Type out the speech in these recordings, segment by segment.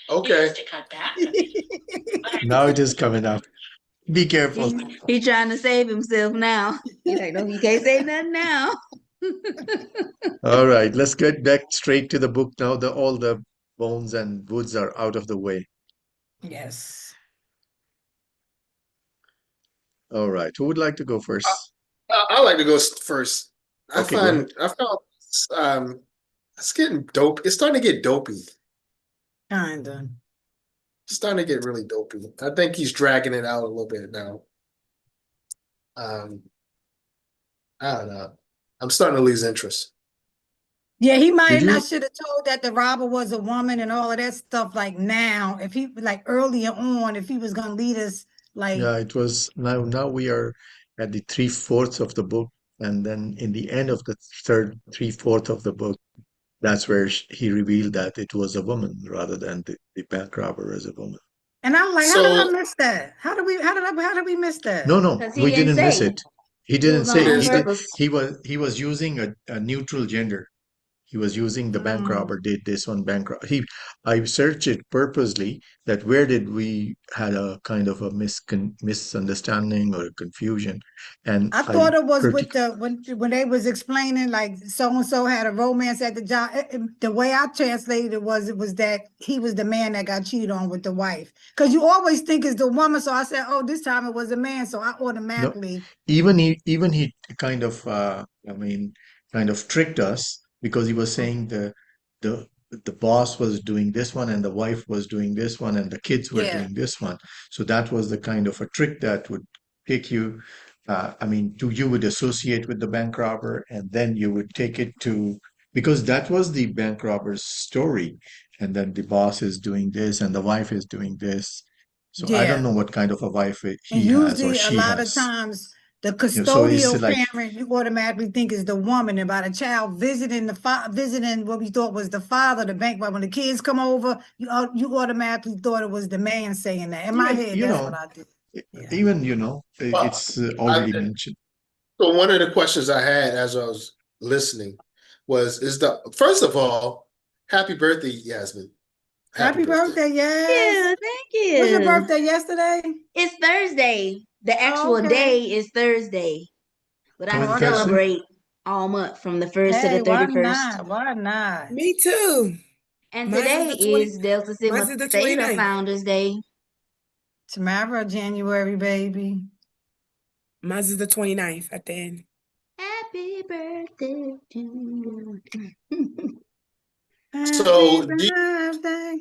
Okay. Now it is coming up. Be careful. He trying to save himself now. He's like, no, you can't say nothing now. All right, let's get back straight to the book now. All the bones and woods are out of the way. Yes. All right, who would like to go first? I like to go first. Okay, go ahead. I found it's getting dope. It's starting to get dopey. Kinda. It's starting to get really dopey. I think he's dragging it out a little bit now. Um, I don't know. I'm starting to lose interest. Yeah, he Did might you? not should have told that the robber was a woman and all of that stuff. Like now, if he like earlier on, if he was gonna lead us, like Yeah, it was now we are at the three-fourths of the book, and then in the end of the third three-fourths of the book, that's where he revealed that it was a woman rather than the bank robber as a woman. and I'm like, how did I So miss that? How did we miss that? No, no, Because he we didn't didn't miss say. it. He It didn't was it say. on is that. purpose. He was using a neutral gender. He was using the bank Mm. robber did this one bank robber. I searched it purposely that where did we had a kind of a misunderstanding or a confusion, and I I thought it was partic with the when they was explaining like so and so had a romance at the job. The way I translated it was that he was the man that got cheated on with the wife. Because you always think it's the woman. So I said, oh, this time it was a man. So I no, automatically, even he kind of I mean kind of tricked us because he was saying the the boss was doing this one and the wife was doing this one and the kids were yeah. doing this one. So that was the kind of a trick that would take you. I mean, you would associate with the bank robber and then you would take it to because that was the bank robber's story, and then the boss is doing this and the wife is doing this. So I don't Yeah. know what kind of a wife And he has or usually a she lot of has. times the So it's custodial like, parent you automatically think is the woman. About a child visiting visiting what we thought was the father, the bank. But when the kids come over, you automatically thought it was the man saying that. In my even, head, that's what I did. Yeah. even, Well, it's I, already mentioned. so one of the questions I had as I was listening was, is the first of all, happy birthday, Yasmin. Happy Happy birthday. birthday, yes. Thank Was your you. birthday yesterday? It's Thursday. The Oh, actual okay. day is Thursday, but I Oh, I got. Communication? celebrate all month from the 1st to the Hey, why 31st. not? Why not? Me too. And Mine's is today the 20, is Delta mine's Sigma is the Theta 29th. Founders Day. Tomorrow, January, baby. Mine's is the 29th at the end. Happy birthday to you. Happy So birthday.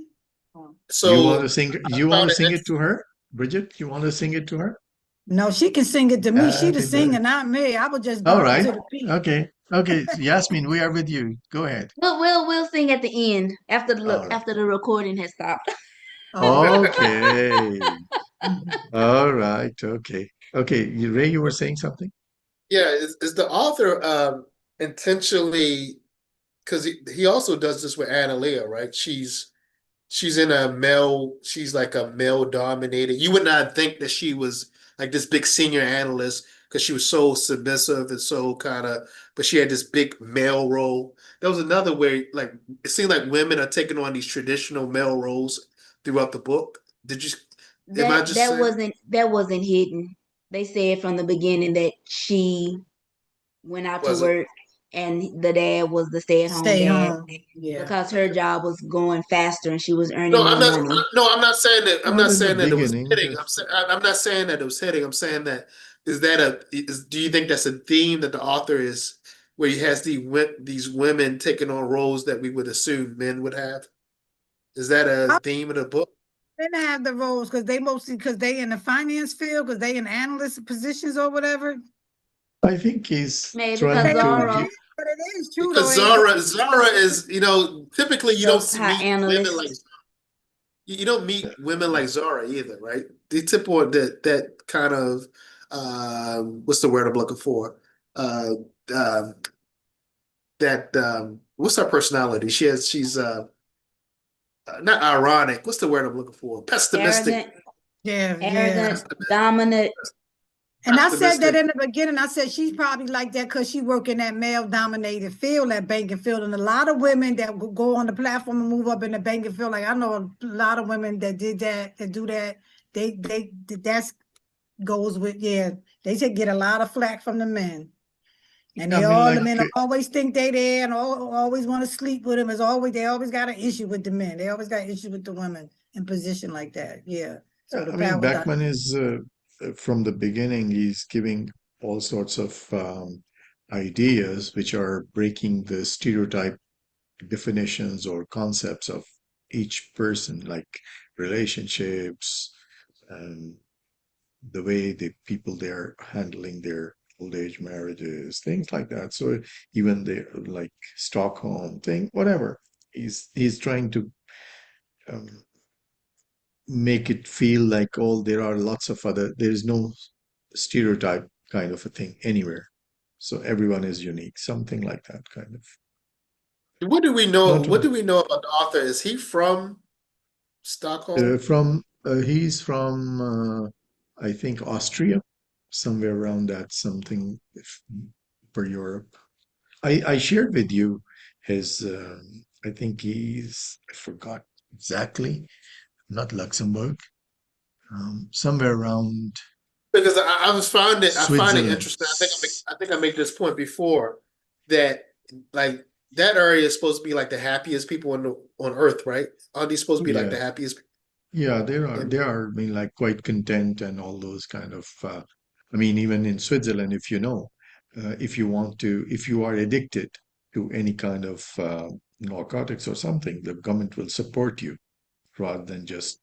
You want to so sing? I You want found to it sing it to her, Bridget? You want to sing it to her? No, she can sing it to me. She the Happy singer, birthday. not me. I would just All bump to right. the beat. Okay. Okay. Yasmin, we are with you. Go ahead. We'll sing at the end All right. after the recording has stopped. Oh, okay. Okay. All right. Okay. Okay. Ray, you were saying something? yeah, is the author intentionally, because he also does this with Anna Leah, right? She's in a male, she's like a male dominated. You would not think that she was like this big senior analyst because she was so submissive and so kind of, but she had this big male role. That was another way, like it seemed like women are taking on these traditional male roles throughout the book. Did you, am I just saying? That wasn't hidden. They said from the beginning that she went out to Was it? work and the dad was the stay-at-home Stay dad home. Yeah. because her job was going faster and she was No, earning I'm more not. money. No, I'm not saying that. I'm Well, not in the saying that it was beginning, hitting. I'm not saying that it was hitting. I'm saying that is that do you think that's a theme that the author is where he has these women taking on roles that we would assume men would have? Is that a I theme of the book? didn't have the roles because they mostly because they in the finance field because they in analyst positions or whatever. I think he's Maybe But because they trying all to. Zara can. But it is true though. Because Zara is, typically you is a don't high meet women like analyst. you don't meet women like Zara either, right? The typical that kind of what's the word I'm looking for? Uh, um, that what's her personality? She's not ironic. What's the word I'm looking for? Pessimistic. Arrogant, Yeah, yeah. arrogant, dominant. And I said that Optimistic. in the beginning. I said she's probably like that because she work in that male-dominated field, that banking field. And a lot of women that go on the platform and move up in the banking field, like I know a lot of women that did that, that do that. That's goes with, yeah, they should get a lot of flack from the men. And I they mean, all, the like, men always think they there and always want to sleep with them. They always got an issue with the men. They always got an issue with the women in position like that. Yeah. So the I mean, power Backman dynamic. is from the beginning, he's giving all sorts of ideas which are breaking the stereotype definitions or concepts of each person, like relationships and the way the people they're handling their old age marriages, things like that. So even the like Stockholm thing, whatever, he's trying to um, make it feel like, oh, there are lots of other, there is no stereotype kind of a thing anywhere. So everyone is unique, something like that kind of. What do we know? Not What do we know about the author? Is he from Stockholm? from he's from I think Austria, somewhere around that, something for Europe. I shared with you his I think he's, I forgot exactly, not Luxembourg, somewhere around Because I find it Switzerland. interesting. I think I made this point before that like that area is supposed to be like the happiest people on earth, right? Aren't these supposed to be like Yeah, the happiest yeah, in there are, I mean, like quite content and all those kind of. I mean, even in Switzerland, if you know, if you want to, if you are addicted to any kind of narcotics or something, the government will support you rather than just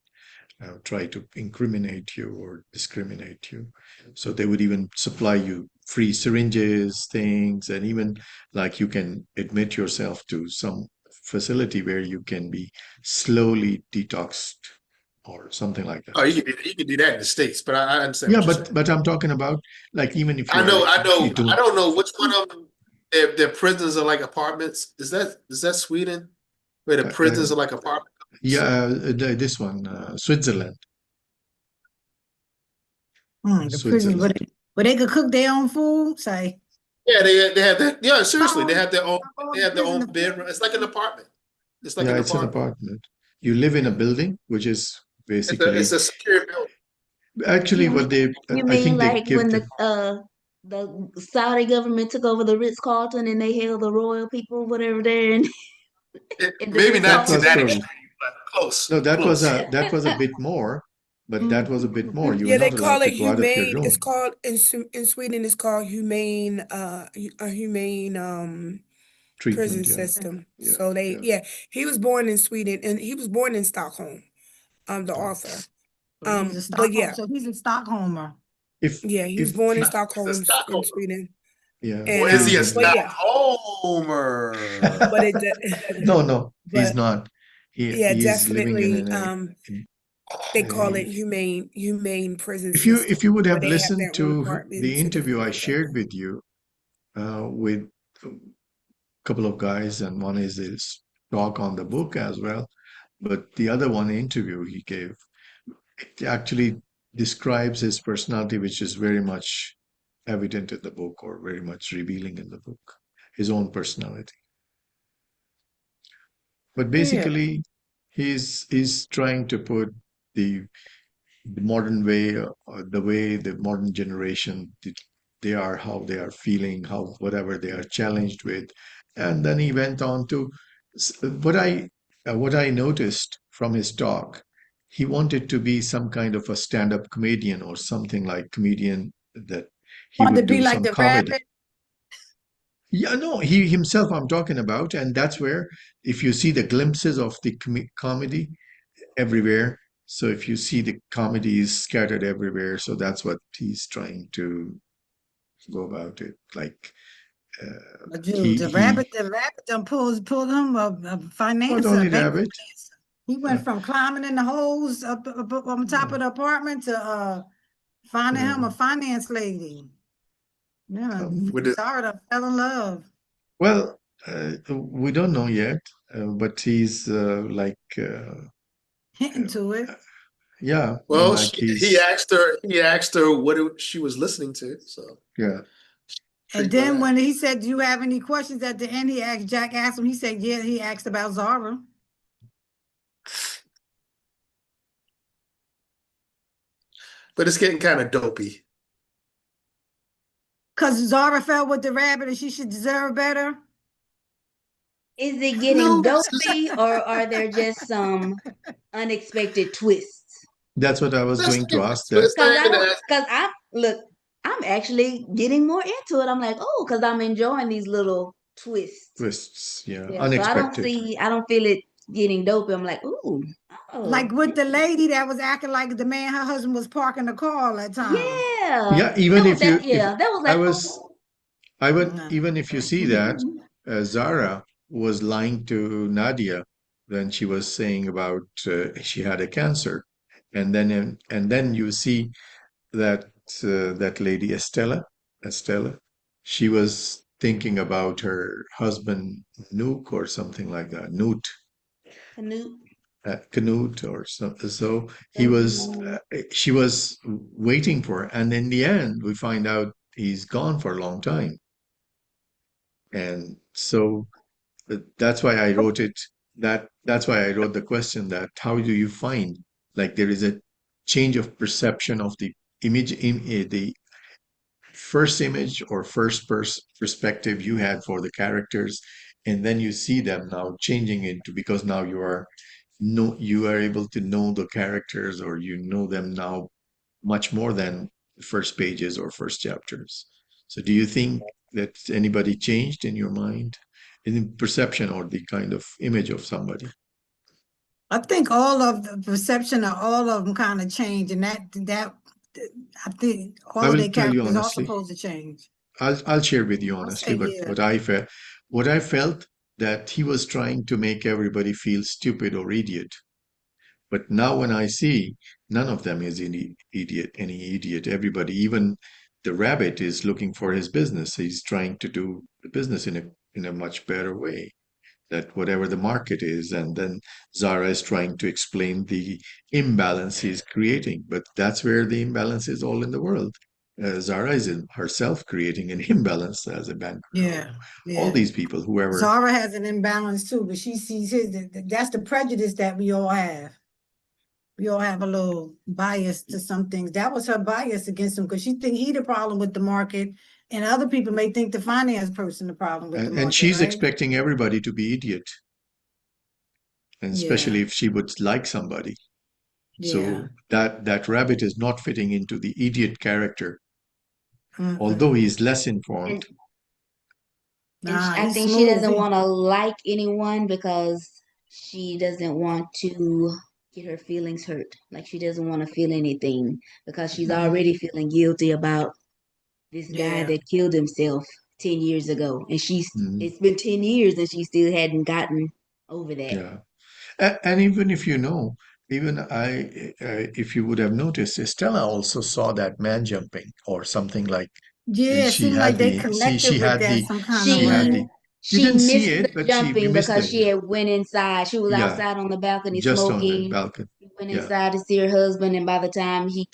try to incriminate you or discriminate you. So they would even supply you free syringes, things, and even like you can admit yourself to some facility where you can be slowly detoxed or something like that. Oh, you can do that in the States, but I understand Yeah, what you're saying. but I'm talking about like even if I you are know, I if you know, I don't don't know which one of them their prisons are like apartments. Is that Sweden? Where the uh, uh, prisons are like apartments? yeah this one Switzerland. The prison, Switzerland. but they could cook their own food. Say, Yeah, they have that. Yeah, seriously, oh, they the have their prison, own bedroom. It's like an apartment. It's like Yeah, an it's an apartment. apartment. You live in a Yeah, building which is it's basically a secure building. actually You what they you I mean think they like give when the the Saudi government took over the Ritz-Carlton and they held the royal people, whatever there in the Maybe not that to was that Ritz-Carlton? probably extreme, but close, no, close. that was a bit more, but that was a bit more. You were Yeah, they not call allowed to it go out of your humane. It's room. called in Sweden. It's called humane. A humane prison Treatment, yeah. system. Yeah, So they, yeah. yeah, he was born in Sweden and he was born in Stockholm. The Yeah. author. so he's a But Stockholm. yeah, So he's a Stockholmer. yeah, he was If born in he, It's a Stockholm in Stockholm. Sweden. yeah, And Or is he a he's but English. yeah, but Stockholmer? it No, no, he's but not. yeah, He is living definitely in they call a it humane prison system if you would where have they have listened their own to the apartments and interview everything I like that. shared with you with a couple of guys, and one is his talk on the book as well, but the other one interview he gave, it actually describes his personality, which is very much evident in the book or very much revealing in the book, his own personality. But Yeah. basically, he's trying to put the the modern way, the way the modern generation they are, how they are feeling, how whatever they are challenged with, and then he went on to what I noticed from his talk. He wanted to be some kind of a stand-up comedian or something like comedian that he Want to would be do like some the comedy. rabbit? Yeah, no, he himself I'm talking about, and that's where if you see the glimpses of the comedy everywhere. So if you see the comedies scattered everywhere, so that's what he's trying to go about it. Like But dude, he the rabbit done pulled him a not financer, a only bank rabbit, financer. He uh, went from climbing in the holes up on top yeah, of the apartment to finding yeah. him a finance lady. Yeah, With the sorry, I fell in love. Well, we don't know yet, but he's Hinting to it. Yeah, Well, like he he's asked her. He asked her what she was listening to. So yeah. And intrigued by then that. when he said, "Do you have any questions?" at the end, Jack asked him. He said, "Yeah." He asked about Zara. But it's getting kind of dopey. Because Zara fell with the rabbit and she should deserve better. Is it getting No, it's just dopey or are there just some unexpected twists? That's what I was let's going to say, ask that. let's Cause I say don't, that cause I look, I'm actually getting more into it. I'm like, oh, cause I'm enjoying these little twists. Twists, yeah, Yeah, so unexpected. I don't feel it getting dopey. I'm like, ooh, Like oh, with the lady that was acting like the man, her husband was parking the car all that time. yeah. Yeah, even if you if Yeah, that was I like, was oh, I would Nah. even if you see that Zara was lying to Nadia when she was saying about she had a cancer, and then you see that that lady Estella, she was thinking about her husband Nuke or something like that, Canute. Canute or something. So Um, she was waiting for, and in the end, we find out he's gone for a long time. And so that's why I wrote it. That's why I wrote the question that how do you find like there is a change of perception of the image in the first image or perspective you had for the characters, and then you see them now changing into because now you are able to know the characters or you know them now much more than the first pages or first chapters. So do you think that anybody changed in your mind in the perception or the kind of image of somebody? I think all of the perception of all of them kind of change, and that I think I all of will their tell you characters are honestly. supposed to change. I'll share with you I honestly, say but yeah. what I felt that he was trying to make everybody feel stupid or idiot. But now when I see none of them is any idiot. Everybody, even the rabbit is looking for his business. He's trying to do the business in a much better way. That whatever the market is, and then Zara is trying to explain the imbalance he's creating. But that's where the imbalance is all in the world. Zara is in herself creating an imbalance as a bank robber. Yeah, All yeah. these people, whoever, Zara has an imbalance too, but she sees his. That's the prejudice that we all have. We all have a little bias to some things. That was her bias against him because she think he the problem with the market, and other people may think the finance person the problem with the and market, she's right? expecting everybody to be idiot, and Yeah, especially if she would like somebody. yeah. So that rabbit is not fitting into the idiot character, although Mm-mm. he's less informed. and Nah, I he's think she smooth. doesn't want to like anyone because she doesn't want to get her feelings hurt. Like she doesn't want to feel anything because she's already feeling guilty about this guy Yeah. that killed himself 10 years ago. And Mm, it's been 10 years and she still hadn't gotten over that. yeah. And even if you know, even if you would have noticed, Estella also saw that man jumping or something like Yeah, it she seemed like had they the, see, connected with that some kind of she had way. the, She you she didn't see missed the it, but you jumping missed because it. she had went inside. She was Yeah, outside on the balcony just on the smoking. balcony. She went Yeah, inside to see her husband, and by the time she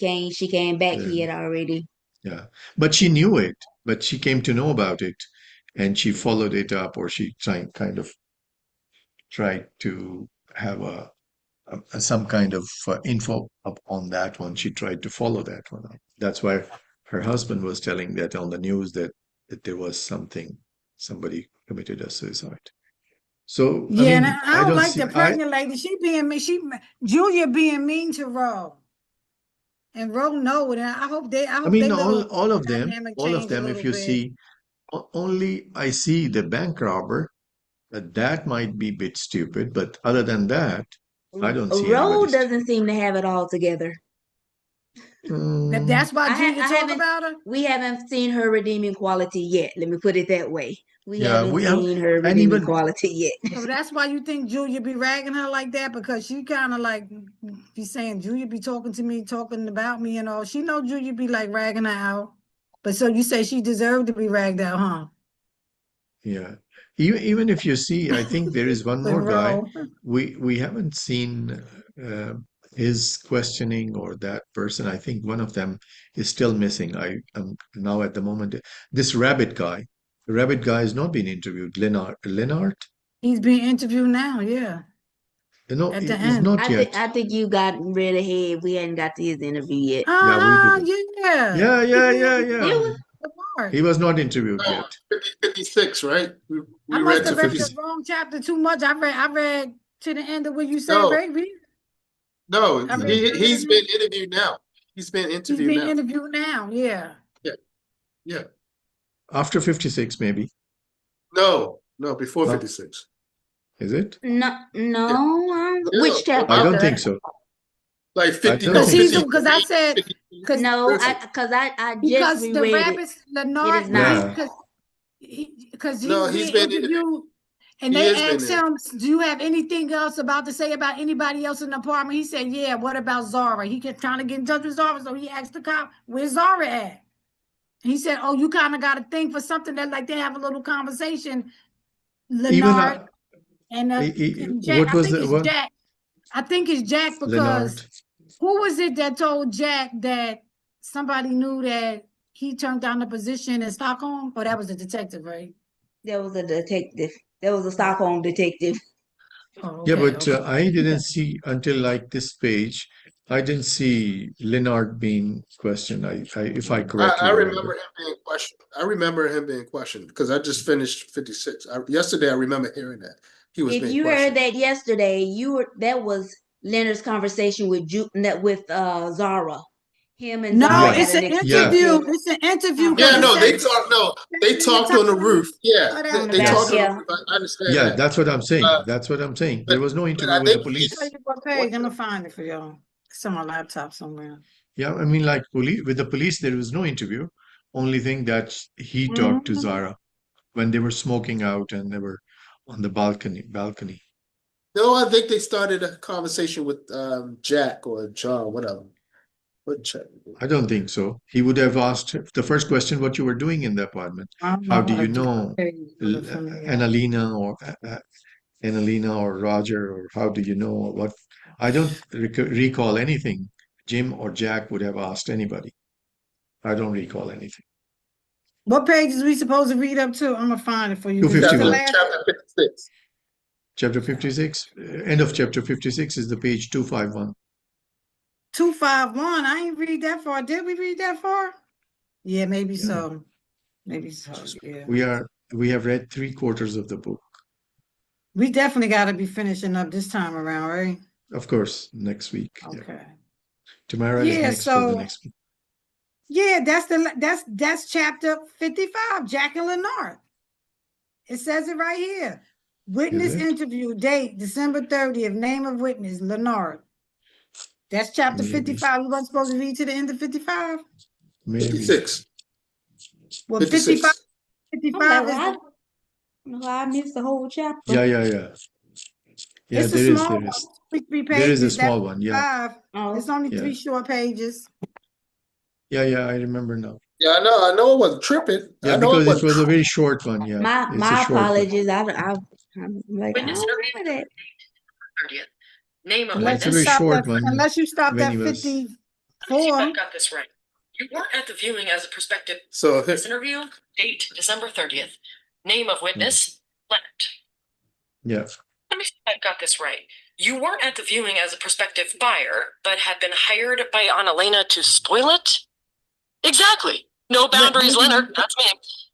came back, yeah, he had already. yeah. But she knew it, but she came to know about it and she followed it up or she kind of tried to have some kind of info up on that one. She tried to follow that one up. That's why her husband was telling that on the news that there was somebody committed a suicide. So, I Yeah, and mean, I I don't don't like see, the pregnant lady. She being mean. Julia being mean to Ro, and Ro know it. And I I hope mean, they little dynamic all of change a them, if little you bit. see, only I see the bank robber, that might be a bit stupid, but other than that, I don't see anybody Ro stupid. doesn't seem to have it all together. Mm, That's why Julia I talk haven't about her. we haven't seen her redeeming quality yet. Let me put it that way. We yeah, haven't we have, seen her and redeeming even quality yet. So that's why you think Julia be ragging her like that because she kind of like be saying Julia be talking to me, talking about me and all. She know Julia be like ragging her out. But so you say she deserved to be ragged out, yeah. Even if you see, I think there is one huh? With more guy. Ro. We haven't seen. his questioning or that person. I think one of them is still missing. I am now at the moment. This the rabbit guy has not been interviewed. Leonard? He's being interviewed now, yeah, No, at the he's end. not yet. I think you got read ahead. We hadn't got to his interview yet. Yeah, we Uh-huh, didn't. yeah. Yeah, He yeah, being yeah, Did yeah. we? interviewed. Lamar. He was not interviewed No, yet. 56, right? I We must read to have read the 56. wrong chapter too much. I read to the end of what you said, No, right? no, I read the he's interview. been interviewed now. He's been He's interviewed being now. interviewed now, yeah. Yeah, yeah. After 56, maybe. No, before No, 56. is it? No, Yeah, no. yeah. Which chapter? I don't About think so. like I 50, don't no, Because think he's so. 50, because I said 50, because No, 30. I just because the reread it. rabbits It Lenard is because not. Yeah. because he No, was he's being been in it. interviewed and He they has been asked there. him, "Do you have anything else about to say about anybody else in the apartment?" He said, "Yeah. What about Zara?" He kept trying to get in touch with Zara, so he asked the cop, "Where's Zara at?" He said, "Oh, you kind of got to think for something that like they have a little conversation." Even Lenard and Jack. what I was think the it's what? Jack. I think it's Jack Leonard. because who was it that told Jack that somebody knew that he turned down the position in Stockholm? Oh, that was the detective, right? There was a detective. There was a Stockholm detective. Oh, Yeah, okay, but okay. I didn't see until like this page. I didn't see Leonard being questioned. If I I correctly remember remember. him being questioned. I remember him being questioned because I just finished 56. Yesterday, I remember hearing that he was If being you heard questioned. that yesterday, that was Leonard's conversation with Zara. Him and No, Zara Yeah, had it's an an yeah, interview. extensive It's an interview because Yeah, it no, conversation says they talked. No, they in the talked top on the roof. Yeah, on the they back. talked on yes. the Yeah. roof. I understand Yeah, that. that's what I'm saying. Uh, That's what I'm saying. There but was no but interview I with the think tell police. you what page. I'm gonna find it for y'all. It's on my laptop somewhere. Yeah, I mean, like with the police, there was no interview. Only thing that he talked to Mhm. Zara when they were smoking out and they were on the balcony. no, I think they started a conversation with Jack or John, whatever. What Jack? I don't think so. He would have asked the first question what you were doing in the apartment. I don't How know do how to you get the know page number from here. Annalena or Roger, or how do you know what? I don't recall anything Jim or Jack would have asked anybody. I don't recall anything. What page is we supposed to read up to? I'm gonna find it for you. Is this the Chapter 251. last chapter 56. Chapter 56, end of chapter 56 is the page 251. 251? I ain't read that far. Did we read that far? Yeah, maybe Yeah. so. Maybe so. Yeah. We have read 3/4 of the book. We definitely got to be finishing up this time around, right? Of course, next week. Yeah. Okay. Tamara is Yeah. next for the So next week. yeah, that's chapter 55. Jack and Lenard. It says it right here. Is Witness it? interview date December 30th. Name of witness Lenard. That's chapter Maybe. 55. We weren't supposed to read to the end of 55. Maybe. 56. Well, 55 56. I'm like, 55 is I missed the whole chapter. Yeah, yeah, yeah. Yeah, it's a there is, small there one. is. Three There is a pages. That's small one. Yeah, 5. Oh, It's only yeah. 3 short pages. Yeah, yeah, I remember now. Yeah, I know it wasn't tripping. Yeah, I know it because it wasn't was a tripping. very short one. Yeah, it's a my short one. apologies. I'm like, I Witness don't interview remember that. 30th. Name of Yeah, Unless it's a you very witness. stopped short at one unless you stopped when at he was. Let me see if 54. I've got this right. You weren't at the viewing as a prospective So this interview. Date December 30th. Name of witness Leonard. Yeah, Let me see if I've got this right. You weren't at the viewing as a prospective buyer, but had been hired by Annalena to spoil it? Exactly. No boundaries, Leonard. That's me.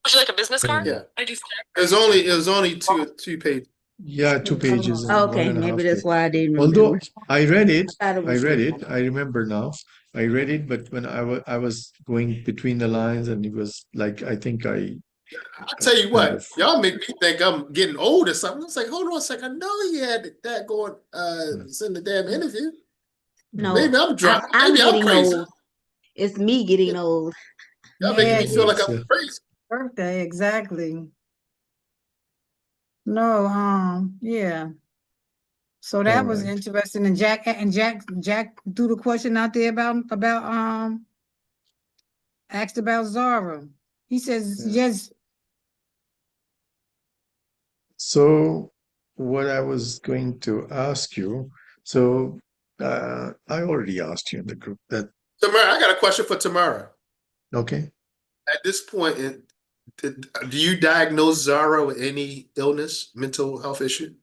Would you like a business card? yeah, I do. it was only two pages. yeah, 2 pages and Okay, 1.5 maybe that's pages. why I didn't Although remember. I read it, I thought it was I remember now. I read it, but when I was going between the lines, and it was like I think I I tell you kind what, of. y'all make me think I'm getting old or something. I was like, hold on a second. I know he had that going in the damn interview. No, Maybe I'm drunk. I'm Maybe I'm getting crazy. old. It's me getting old. Y'all making Yeah, me feel like It's, I'm crazy. birthday, exactly. No, yeah. So all that was right. interesting. And Jack threw the question out there about asked about Zara. He says, Yeah. yes, So what I was going to ask you, so I already asked you in the group that. Tamara, I got a question for Tamara. Okay. At this point, do you diagnose Zara with any illness, mental health issue?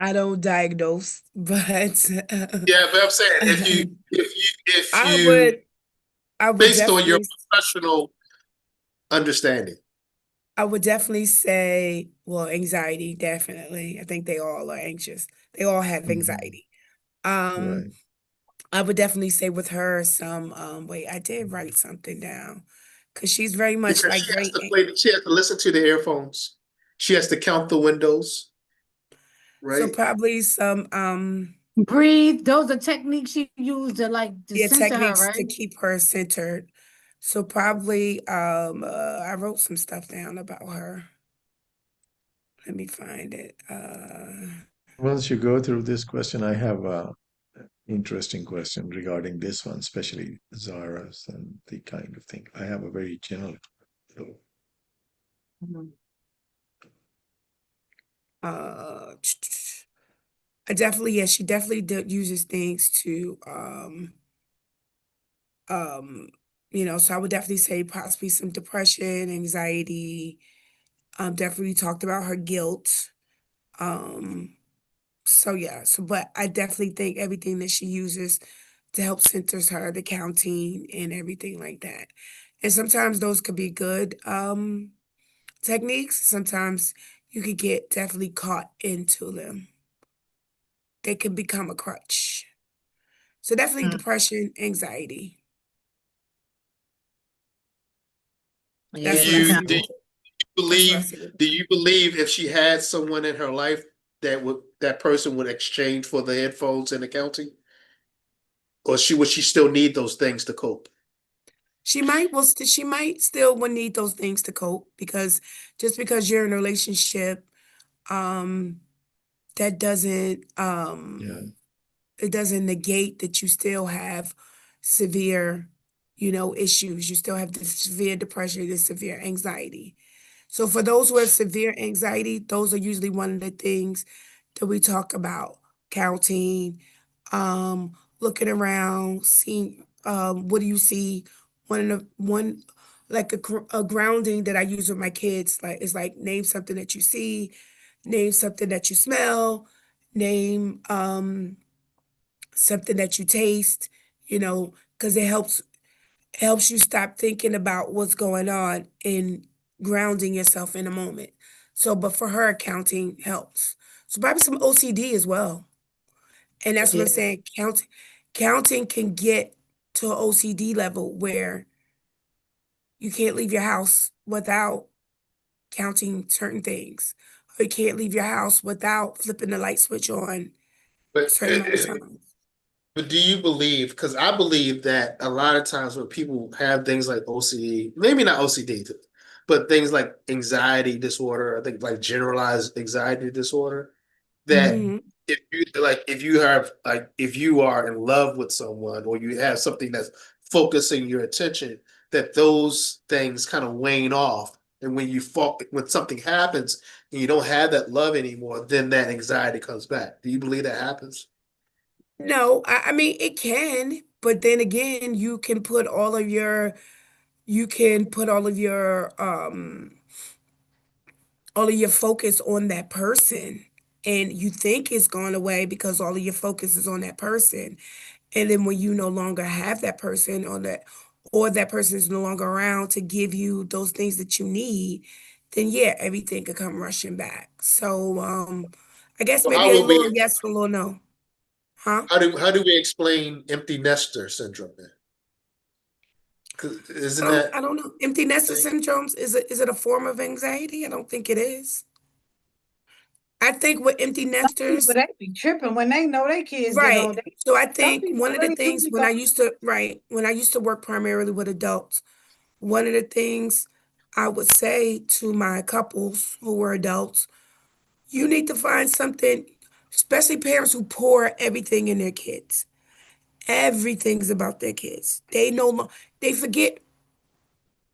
I don't diagnose, but Yeah, but I'm saying if I you would I would based on your definitely professional understanding. I would definitely say, well, anxiety, definitely. I think they all are anxious. They all have Mhm. anxiety. Um, Right. I would definitely say with her some wait, I did write something down because she's very much Because like very she has to listen to the earphones. She has to count the windows, so right? probably some Breathe. Those are techniques she used to like to yeah, center her, techniques to right? keep her centered. So probably I wrote some stuff down about her. Let me find it. Once you go through this question, I have a interesting question regarding this one, especially Zara's and the kind of thing. I have a very general. Mhm. Uh, I definitely, yeah, she definitely uses things to, um, so I would definitely say possibly some depression, anxiety. Definitely talked about her guilt. Um, so yeah, but I definitely think everything that she uses to help centers her, the counting and everything like that. And sometimes those could be good, techniques. Sometimes you could get definitely caught into them. They can become a crutch. So definitely Mm. depression, anxiety. Do Yeah, That's what I you see do sometimes. with you it. That's what I believe see with it. do you believe if she had someone in her life that person would exchange for the headphones and accounting? Or would she still need those things to cope? She might still would need those things to cope because just because you're in a relationship, um, that doesn't Yeah. it doesn't negate that you still have severe, issues. You still have the severe depression, the severe anxiety. So for those who have severe anxiety, those are usually one of the things that we talk about, counting, looking around, seeing what do you see? One like a grounding that I use with my kids, like is like name something that you see, name something that you smell, name something that you taste, because it helps you stop thinking about what's going on and grounding yourself in a moment. So, but for her, counting helps. So probably some OCD as well. And that's what I'm Yeah. saying. Counting can get to an OCD level where you can't leave your house without counting certain things. Or you can't leave your house without flipping the light switch on a But certain amount of times. But do you believe? Because I believe that a lot of times when people have things like OCD, maybe not OCD, but things like anxiety disorder, I think like generalized anxiety disorder, that Mhm. Mhm. if you are in love with someone or you have something that's focusing your attention, that those things kind of wane off. And when something happens and you don't have that love anymore, then that anxiety comes back. Do you believe that happens? No, I mean it can, but then again, you can put all of your focus on that person, and you think it's gone away because all of your focus is on that person. And then when you no longer have that person or that person is no longer around to give you those things that you need, then yeah, everything could come rushing back. So I guess So maybe a little yes, a little no. Huh? how do we explain empty nester syndrome then? 'Cause isn't I that don't know. Empty nester thing? syndromes, is it a form of anxiety? I don't think it is. I think with empty People nesters, they be tripping when they know their kids get right. old. So I Some think people one of the really do things be going. when I used to work primarily with adults, one of the things I would say to my couples who were adults, you need to find something, especially parents who pour everything in their kids. Everything's about their kids. They forget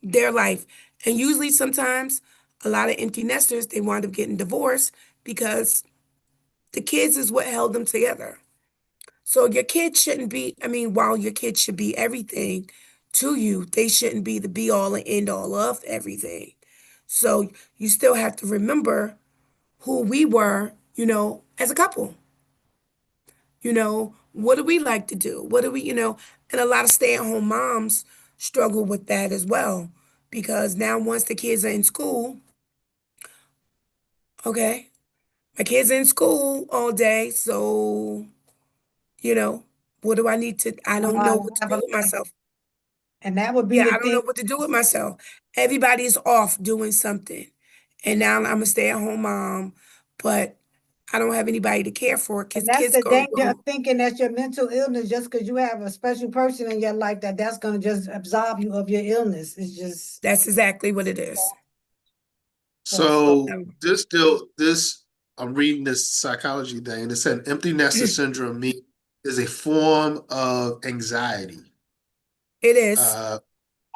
their life. And usually sometimes a lot of empty nesters, they wind up getting divorced because the kids is what held them together. So your kids shouldn't be, I mean, while your kids should be everything to you, they shouldn't be the be all and end all of everything. So you still have to remember who we were, as a couple. What do we like to do? What do we, and a lot of stay-at-home moms struggle with that as well. Because now once the kids are in school, okay, my kids are in school all day, so, you know, what do I need to, I don't know what to Have do a with life. myself. And that would be Yeah, the I don't know thing. what to do with myself. Everybody's off doing something. And now I'm a stay-at-home mom, but I don't have anybody to care for And because that's kids the go to danger of school. thinking that your mental illness, just because you have a special person in your life, that's going to just absolve you of your illness. It's just That's exactly what it is. false. So this I'm reading this psychology thing, and it said empty nester syndrome is a form of anxiety. It is. Uh,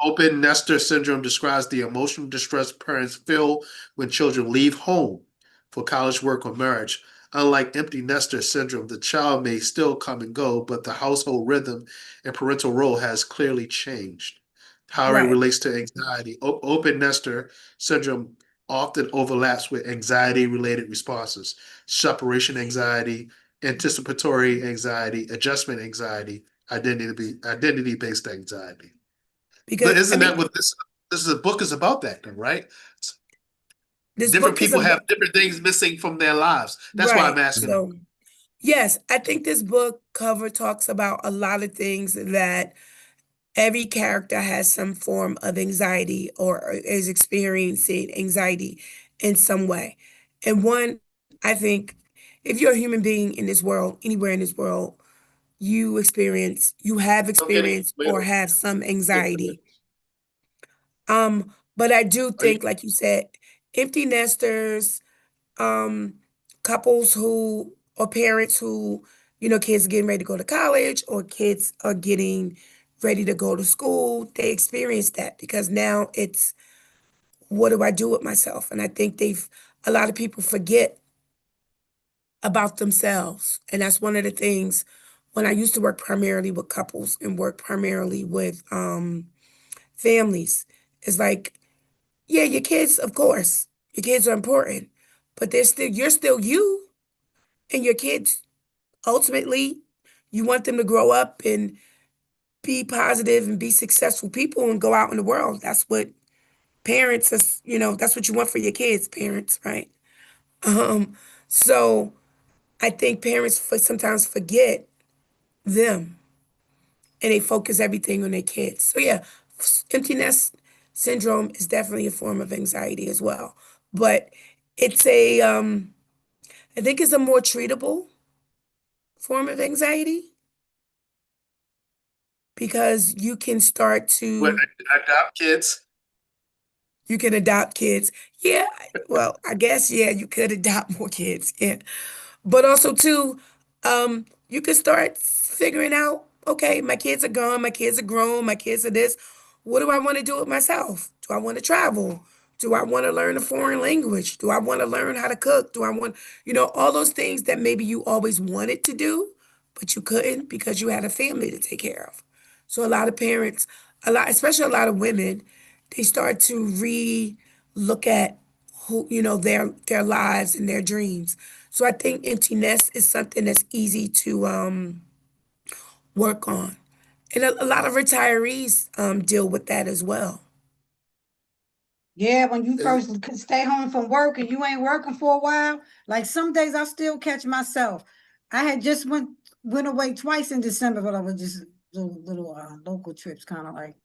Open nester syndrome describes the emotional distress parents feel when children leave home for college, work, or marriage. Unlike empty nester syndrome, the child may still come and go, but the household rhythm and parental role has clearly changed. How it Right. relates to anxiety. Open nester syndrome often overlaps with anxiety related responses, separation anxiety, anticipatory anxiety, adjustment anxiety, identity based anxiety. But Because, I isn't mean, that what this is a book is about that then, right? this Different book is people about, have different things missing from their lives. That's why I'm right. asking. So, yes, I think this book cover talks about a lot of things that every character has some form of anxiety or is experiencing anxiety in some way. And one, I think, if you're a human being in this world, anywhere in this world, you have I'm getting experienced or well, have some anxiety. But I do are you think, like you said, empty nesters, um, couples who or parents who, kids are getting ready to go to college or kids are getting ready to go to school, they experience that because now it's what do I do with myself? And I think a lot of people forget about themselves. And that's one of the things when I used to work primarily with couples and work primarily with families. It's like, yeah, your kids, of course, your kids are important, but you're still you and your kids. Ultimately, you want them to grow up and be positive and be successful people and go out in the world. That's what parents is, that's what you want for your kids, parents, right? Um, so I think parents sometimes forget them and they focus everything on their kids. So yeah, emptiness syndrome is definitely a form of anxiety as well. But it's I think it's a more treatable form of anxiety because what adopt kids? you can adopt kids. Yeah, well, I guess, yeah, you could adopt more kids. Yeah. But also too, you could start figuring out, okay, my kids are gone, my kids are grown, my kids are this. What do I want to do with myself? Do I want to travel? Do I want to learn a foreign language? Do I want to learn how to cook? Do I want, all those things that maybe you always wanted to do, but you couldn't because you had a family to take care of. So a lot of parents, especially a lot of women, they start to look at who, their lives and their dreams. So I think emptiness is something that's easy to work on. And a lot of retirees deal with that as well. Yeah, when you Is- first stay home from work and you ain't working for a while, like some days I still catch myself. I had just went away twice in December, but I was just little local trips, kind of like.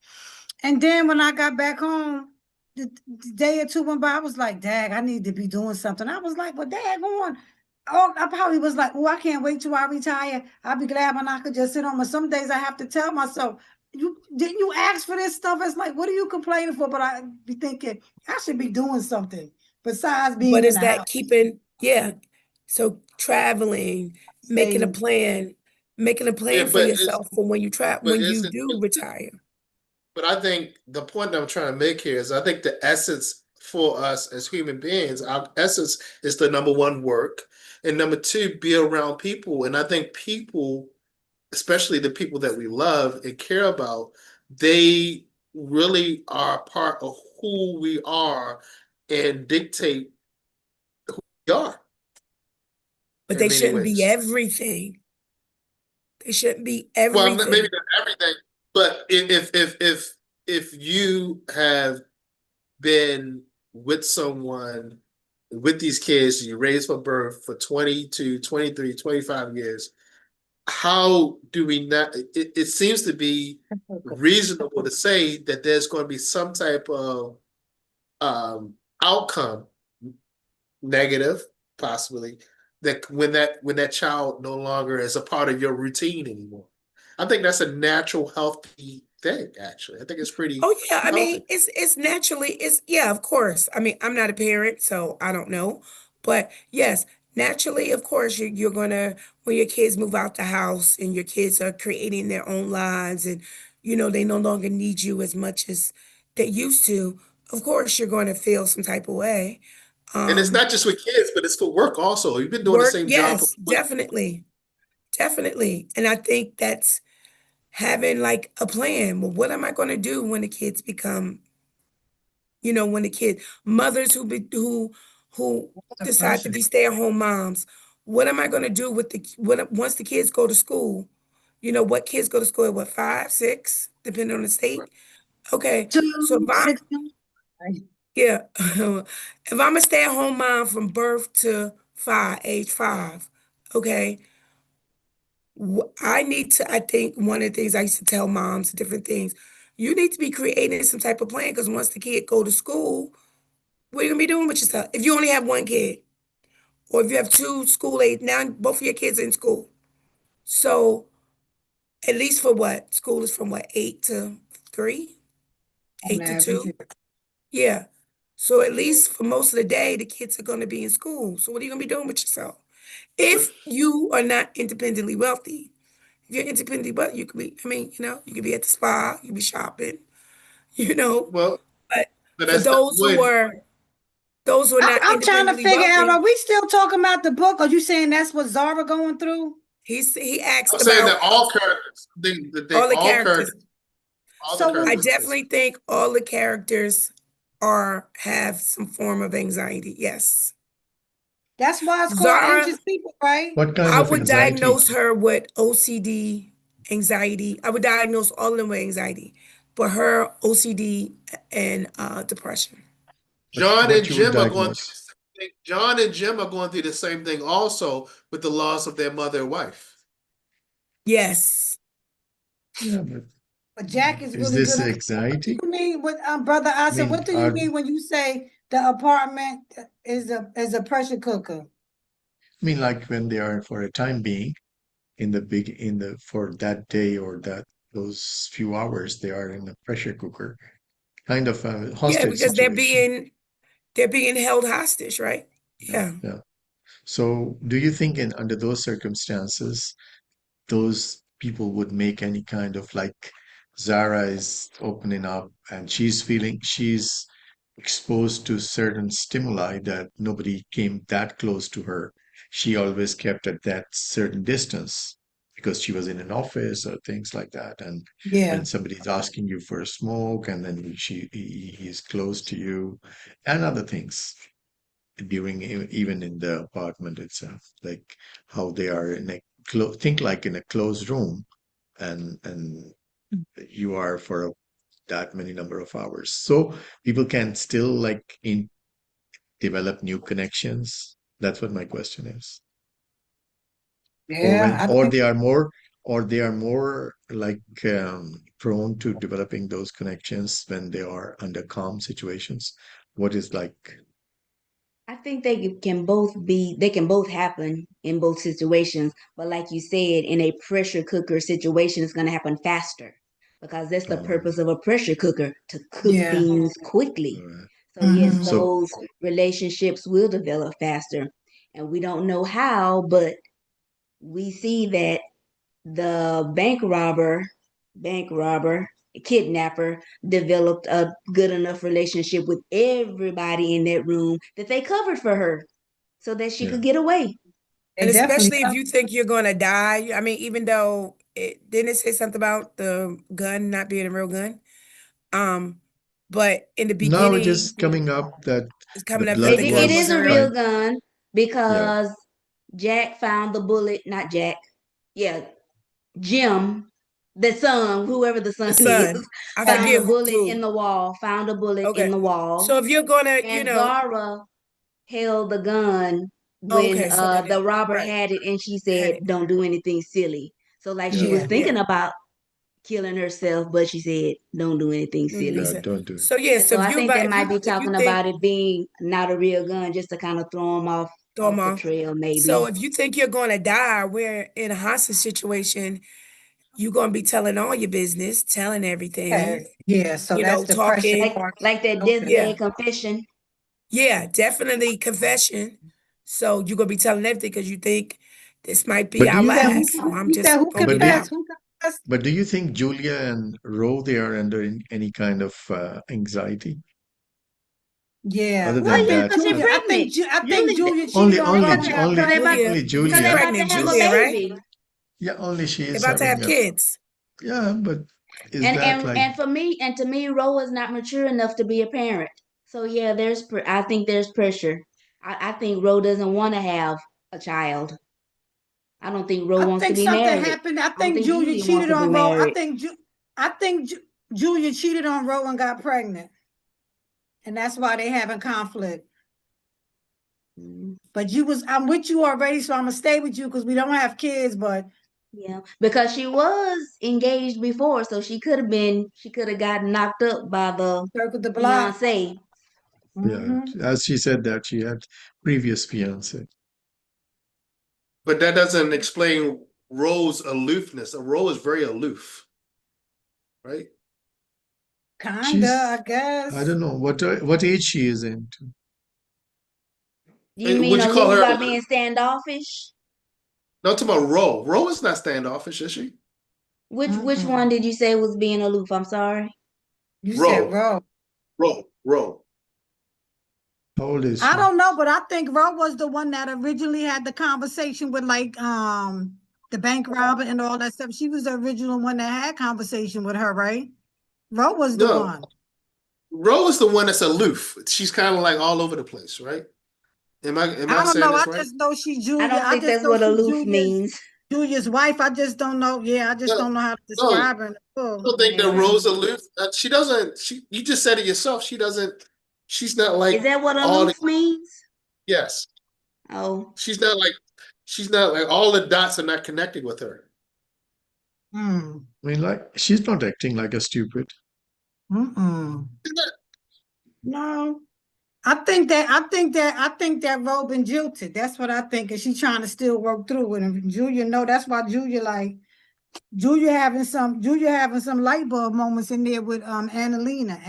And then when I got back home, the day or two went by, I was like, "Dag, I need to be doing something." I was like, "Well, Dag, on." Oh, I probably was like, "Oh, I can't wait till I retire. I'll be glad when I could just sit home." But some days I have to tell myself, "You didn't you ask for this stuff?" It's like, what are you complaining for? But I be thinking I should be doing something besides But being in is the that house. yeah. So traveling, making a Staying. plan, making a yeah, plan for yourself for when but when you isn't do retire. but I think the point that I'm trying to make here is I think the essence for us as human beings, our essence is the number one work, and number two, be around people. And I think people especially the people that we love and care about, they really are a part of who we are and dictate who we are But in they many shouldn't be ways. everything. They shouldn't be Well, maybe everything. not everything, but if you have been with someone with these kids you raised from birth for 20 to 23, 25 years, how do we not it seems to be reasonable to say that there's going to be some type of outcome, negative possibly, that when that child no longer is a part of your routine anymore. I think that's a natural healthy thing, actually. I think it's pretty Oh yeah, I mean, healthy. it's naturally, it's yeah, of course. I mean, I'm not a parent, so I don't know. But yes, naturally, of course, you're gonna, when your kids move out the house and your kids are creating their own lives and they no longer need you as much as they used to, of course you're going to feel some type of way. And it's Um, not just with kids, but it's for work also. You've been doing the Work, same job for yes, definitely, definitely. And I think that's having like a plan. Well, what am I going to do when the kids become, when the kid mothers who The decide to pressure. be stay-at-home moms, what am I going to do with once the kids go to school? What kids go to school at what, 5, 6, depending on the state? Okay. So if 2, I 16. Right. yeah, if I'm a stay-at-home mom from birth to age 5, okay, I think one of the things I used to tell moms, different things, you need to be creating some type of plan because once the kid go to school, what are you gonna be doing with yourself? If you only have one kid, or if you have two school age, now both of your kids are in school. So at least for what? School is from what, 8 to 3, On 8 to average. 2? Yeah. So at least for most of the day, the kids are gonna be in school. So what are you gonna be doing with yourself? If you are not independently wealthy. If you're independently wealthy, you could be, I mean, you could be at the spa, you could be shopping, you know. well, But but for that's not wood. those who are not I'm trying to independently figure out, wealthy, are we still talking about the book? Are you saying that's what Zara going through? he I'm asked saying about that all characters, they all the all characters. characters, all the So I when characters exist. definitely think all the characters have some form of anxiety. Yes. that's why it's called Zara, anxious people, right? What kind I of would anxiety? diagnose her with OCD, anxiety. I would diagnose all of them with anxiety, but her OCD and depression. John and What you would Jim are going through the diagnose? same thing. John and Jim are going through the same thing also with the loss of their mother and wife. Yes. Yeah, but But Jack is is really this good. What do anxiety? you mean with brother I I said, mean, what do you mean when you say the apartment is a pressure cooker? like when they are for a time being in the for that day or those few hours, they are in a pressure cooker, kind of a Yeah, hostage because they're situation. being held hostage, right? Yeah, Yeah. yeah. So, do you think in under those circumstances, those people would make any kind of like Zara is opening up and she's exposed to certain stimuli that nobody came that close to her. She always kept at that certain distance because she was in an office or things like that. And Yeah. when somebody's asking you for a smoke and then he's close to you and other things during even in the apartment itself, like how they are in a think like in a closed room and you are for that many number of hours. So people can still like develop new connections. That's what my question is. Or Yeah, when I think or they are more like prone to developing those connections when they are under calm situations. What is like, I think they can both happen in both situations. But like you said, in a pressure cooker situation, it's going to happen faster because that's the um, purpose of a pressure cooker to cook yeah. things quickly. uh, So, yes, Hmm. so those relationships will develop faster. And we don't know how, but we see that the bank robber, kidnapper developed a good enough relationship with everybody in that room that they covered for her so that she yeah. could get away. They And definitely especially if you think you're going to die. I mean, even though didn't it say something about the gun not being a real gun? But in the Now it beginning, is coming up that it's the coming up that blood the It gun was is a wasn't real real. kind. gun Yeah, because Jack found the bullet, not Jack. Yeah, Jim, the son, whoever the The son is, son, I found forget a bullet who. in the wall, found a bullet in Okay, the wall. so if you're gonna, And Zara held the gun when okay, so that the is robber right. had it, and she Had said, it. "Don't do anything silly." So like she yeah, was Yeah, thinking about killing herself, but she said, "Don't do anything yeah. silly." yeah. Don't do it. So yeah, And so so I think they might be if you talking think about it being not a real gun, just to kind of throw them throw 'em off the off. trail, So maybe. if you think you're gonna die, we're in a hostage situation, you're gonna be telling all your business, telling everything, Okay. Yeah, so that's the pressure talking. Like part. like that Okay. Yeah, deathbed confession. yeah, definitely confession. So you're gonna be telling everything because you think this might be But do our You you said think? last. So I'm you said just who gonna But get do you, out. confessed? Who confessed? but do you think Julia and Ro they are under any kind of anxiety? Yeah, Other Well, than yeah, that, because they're pregnant. I think Julie, Julia only cheated on only Ro because and they, got only cause they about pregnant. to, only cause She's they Julia about to pregnant, have a Julia, is. right? baby. Yeah, only she They're is about to having have a. kids. Yeah, but is And that and like? and for me, and to me, Ro is not mature enough to be a parent. So yeah, I think there's pressure. I think Ro doesn't want to have a child. I don't think Ro I wants to think be something married. happened. I I don't think think Julia Julia wants cheated to be on Ro. married. I think Julia cheated on Ro and got pregnant, and that's why they having conflict. Mm, But I'm with you already, so I'm gonna stay with you because we don't have kids. But yeah, because she was engaged before, so she could have gotten knocked up by the circle the block. fiance. Yeah, Mm-hmm. as she said that she had previous fiance. But that doesn't explain Ro's aloofness. Ro is very aloof, right? Kinda, I She's, I guess. don't know what age she is into. You mean Would you call aloof her by aloof? being standoffish? No, I'm talking about Ro. Ro is not standoffish, is she? Which Mm-mm. one did you say was being aloof? I'm sorry. You said Ro, Ro. Ro. How old is I she? don't know, but I think Ro was the one that originally had the conversation with the bank robber and all that stuff. She was the original one that had conversation with her, right? Ro was the No, one. Ro is the one that's aloof. She's kind of like all over the place, right? Am I I don't saying know. this I right? just know she I Julia. don't I think just that's know what she aloof means. Julia's wife. I just don't know. Yeah, I just No, don't know how to no. describe her in the I full. don't think that Yeah. Ro's aloof. She doesn't. You just said it yourself. She doesn't. She's not Is like that what all the. aloof means? Yes, Oh, she's not like. She's not like all the dots are not connected with her. Hmm. I mean, like she's not acting like a stupid. Mm-mm. She's not- No. I think that Ro been jilted. That's what I think. And she trying to still work through it. And Julia, no, that's why Julia having some light bulb moments in there with Annalena,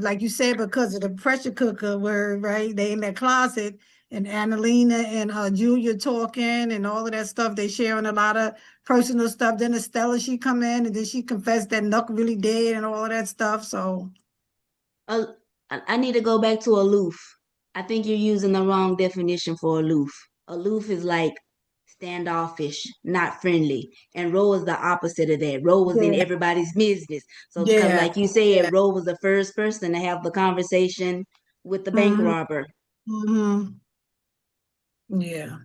like you said, because of the pressure cooker where right they in that closet and Annalena and Julia talking and all of that stuff. They sharing a lot of personal stuff. Then Estella, she come in and then she confessed that Nuck really dead and all of that stuff. So uh, I need to go back to aloof. I think you're using the wrong definition for aloof. Aloof is like standoffish, not friendly. And Ro is the opposite of that. Ro was in yeah, everybody's business. So because yeah, like you yeah. said, Ro was the first person to have the conversation with the bank Mm-hmm. robber. Mm-hmm. Yeah,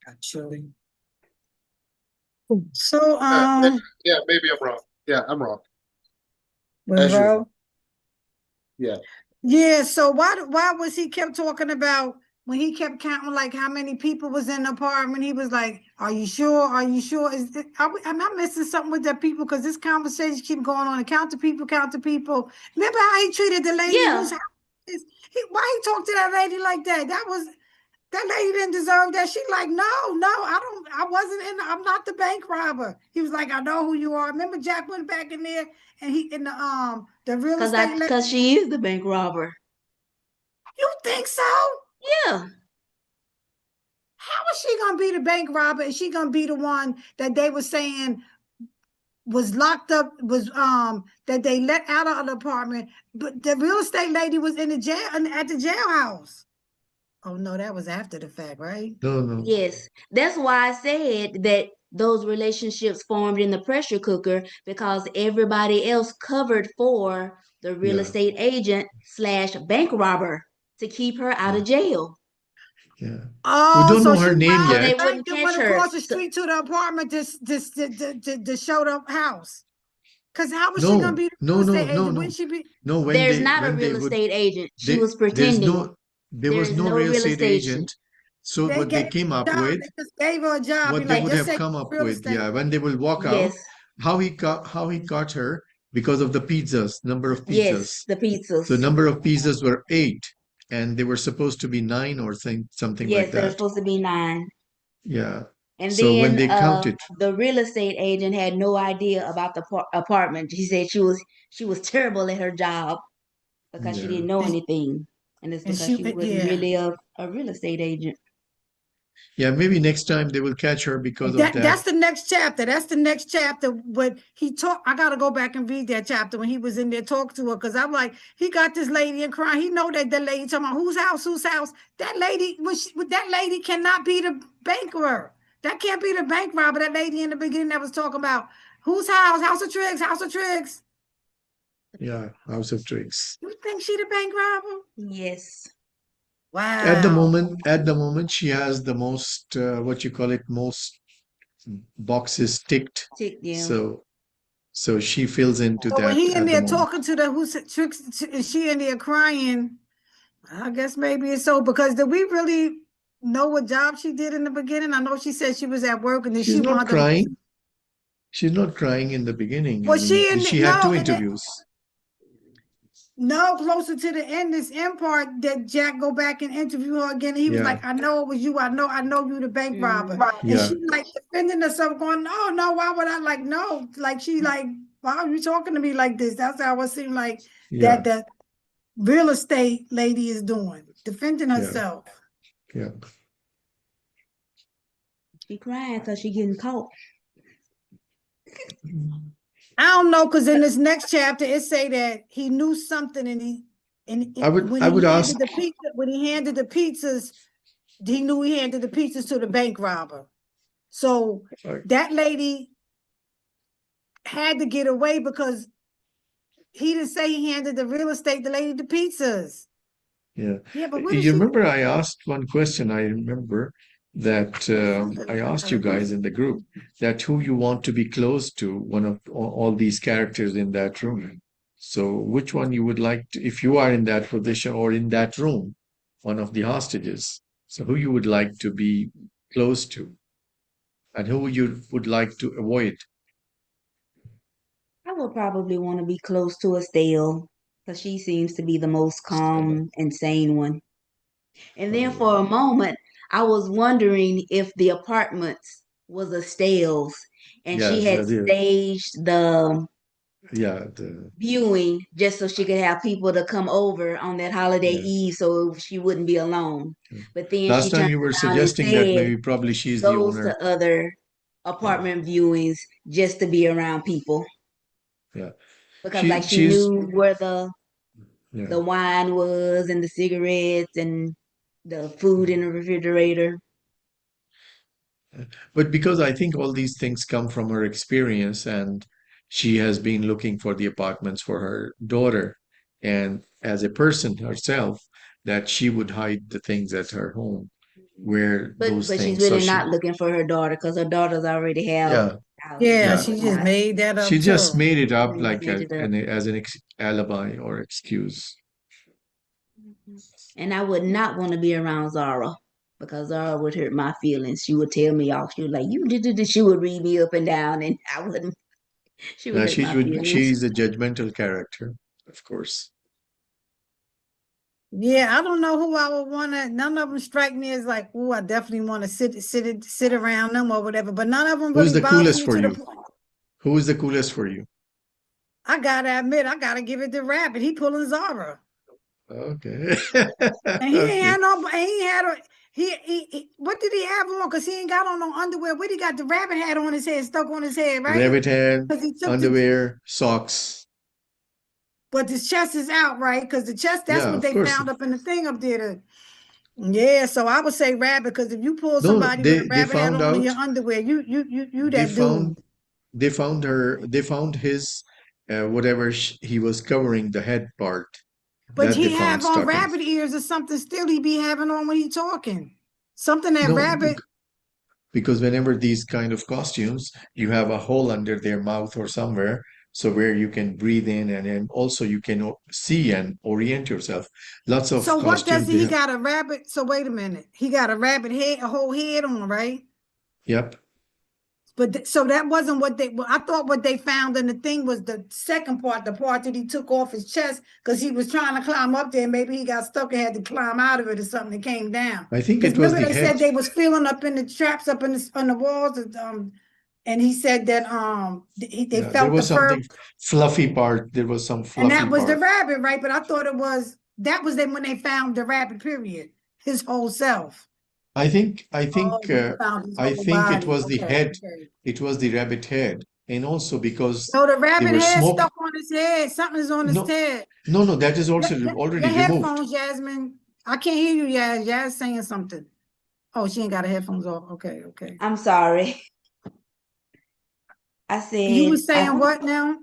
actually. So yeah, maybe I'm wrong. Yeah, I'm wrong with as usual. Ro. Yeah. Yeah, so why was he kept talking about when he kept counting like how many people was in the apartment? He was like, "Are you sure? Are you sure? Am I missing something with the people? Because this conversation keep going on and count the people, count the people. Remember how he treated the lady whose Yeah, house why he talked to that lady like that? That lady didn't deserve that. She like, no, I wasn't I'm not the bank robber. He was like, I know who you are. Remember Jack went back in there and he in the real estate lady. because she is the bank robber. You think so? Yeah. How is she gonna be the bank robber? Is she gonna be the one that they were saying was locked up, was that they let out of the apartment, but the real estate lady was in the jail at the jailhouse. Oh no, that was after the fact, right? No, no. Yes, that's why I said that those relationships formed in the pressure cooker because everybody else covered for the real Yeah, estate agent slash bank robber to keep her out yeah, of jail yeah. We Oh, don't so know she her name robbed so yet. they the bank wouldn't and catch went her. across the So street to the apartment to show the house. Cause how was she gonna No, be the real no, no, estate no, agent? Wouldn't no. she be? No, there's not a when they real would estate agent. She they was pretending. there There was is no no real real estate estate agent. agent. So They what gave they her came a up job. with, They just gave her a job. Be what they like, would just have say come up real with, estate. yeah, when they will walk out, Yes, how he caught her because of the pizzas, number of yes, pizzas. the So pizzas. number of pizzas were 8, and they were supposed to be 9 or something like Yes, there were that. supposed to be 9. Yeah. And So when then they counted, the real estate agent had no idea about the apartment. She said she was terrible at her job because she yeah, didn't know And, anything, and it's and because she wasn't yeah. really a real estate agent. yeah, maybe next time they will catch her because And of that. that's the next chapter. That's the next chapter. When he talked, I gotta go back and read that chapter when he was in there talking to her. Cause I'm like, he got this lady and crying. He know that lady talking about whose house, whose house. That lady, that lady cannot be the banker. That can't be the bank robber. That lady in the beginning that was talking about whose house, House of Tricks, House of Tricks. Yeah, House of Tricks. You think she the bank robber? Yes. Wow. At the moment, she has the most, what you call it, most boxes ticked. Tick them. So she fills into So when that he in at the there moment. talking to the who's tricks, and she in there crying, I guess maybe it's so because did we really know what job she did in the beginning? I know she said she was at work and then She's she not wound up. crying. She's not crying in the beginning. I Was mean, she in the, she had no, two interviews. no, closer to the end, this end part that Jack go back and interview her again. And he was Yeah, like, I know it was you. I know you the bank robber. And yeah, she like defending herself, going, no, no, why would I like no? Like she like, why are you talking to me like this? That's how it seemed like yeah, that the real estate lady is doing, defending yeah, herself. yeah. She crying because she getting caught. I don't know, because in this next chapter it say that he knew something, and when I would he ask, handed the pizza, when he handed the pizzas, he knew he handed the pizzas to the bank robber. So uh, that lady had to get away because he didn't say he handed the real estate the lady the pizzas. yeah. Yeah, but what did You she? remember I asked one question. I remember that I asked you guys in the group that who you want to be close to, one of all these characters in that room. So which one you would like to, if you are in that position or in that room, one of the hostages. So who you would like to be close to, and who you would like to avoid. I would probably want to be close to Estelle because she seems to be the most Stella. calm and sane one. And then Oh, for a moment, I was wondering if the apartments was Estelle's and she yes, had the, staged the yeah, the, viewing just so she could have people to come over on that holiday yeah. eve so she wouldn't be alone. But then Last she time turned you were around and suggesting that said maybe probably she she's the goes owner. to other Yeah, apartment viewings just to be around people yeah. because like she She's knew where the yeah. the wine was and the cigarettes and the food in the refrigerator. But because I think all these things come from her experience, and she has been looking for the apartments for her daughter, and as a person herself, that she would hide the things at her home, where those But she's things. So really she, not looking for her daughter because her daughters already have yeah, houses Yeah, and yeah. she just whatnot. made that She up just too. made it up She just like made it up. as an alibi or excuse. And I would not want to be around Zara because Zara would hurt my feelings. She would tell me off. She was like, "You did this." She would read me up and down, and I wouldn't. She would Now hurt my feelings. she's a judgmental character, of course. Yeah, I don't know who I would want to. None of them strike me as like, oh, I definitely want to sit around them or whatever. But none of them Who's really the bother coolest me for to the you? point. Who is the coolest for you? I gotta admit, I gotta give it to Rabbit. He pulling Zara, Okay. and he ain't Okay. had no. He ain't had a. What did he have on? Cause he ain't got on no underwear. What he got the rabbit hat on his head, stuck on his head, right? Rabbit head, Cause he took the. underwear, socks. But his chest is out, right? Cause the chest. That's Yeah, what of they course. found up in the thing up there. Yeah, so I would say rabbit, because if you pull No, somebody with a they rabbit hat found on in out. your underwear, you They that dude. found they found her. They found his whatever he was covering the head part But that they he found have on stuck in. rabbit ears or something still he be having on when he talking. Something that No, rabbit. because whenever these kind of costumes, you have a hole under their mouth or somewhere, so where you can breathe in, and then also you can see and orient yourself. Lots of So what does costumes they he have. got a rabbit? So wait a minute. He got a rabbit head, a whole head on, right? Yep. But so that wasn't what they. Well, I thought what they found in the thing was the second part, the part that he took off his chest because he was trying to climb up there. Maybe he got stuck and had to climb out of it or something. That came down. I think Because it was remember the they head. said they was feeling up in the traps up in on the walls. And he said that they Yeah, there felt the was fur, something fluffy part. There was some and fluffy that was the part. rabbit, right? But I thought that was then when they found the rabbit. Period. His whole self. I think I Oh, think when uh, they found his I whole think it body. was the Okay, head. okay. It was the rabbit head, and also because No, the they rabbit were head smoking. stuck on his head. Something is on his No, head. no, that is Your, also your, your already removed. headphones, Jasmine. I can't hear you, Yaz. Yaz saying something. Oh, she ain't got her headphones off. Okay, okay. I'm sorry. I You were said saying what now?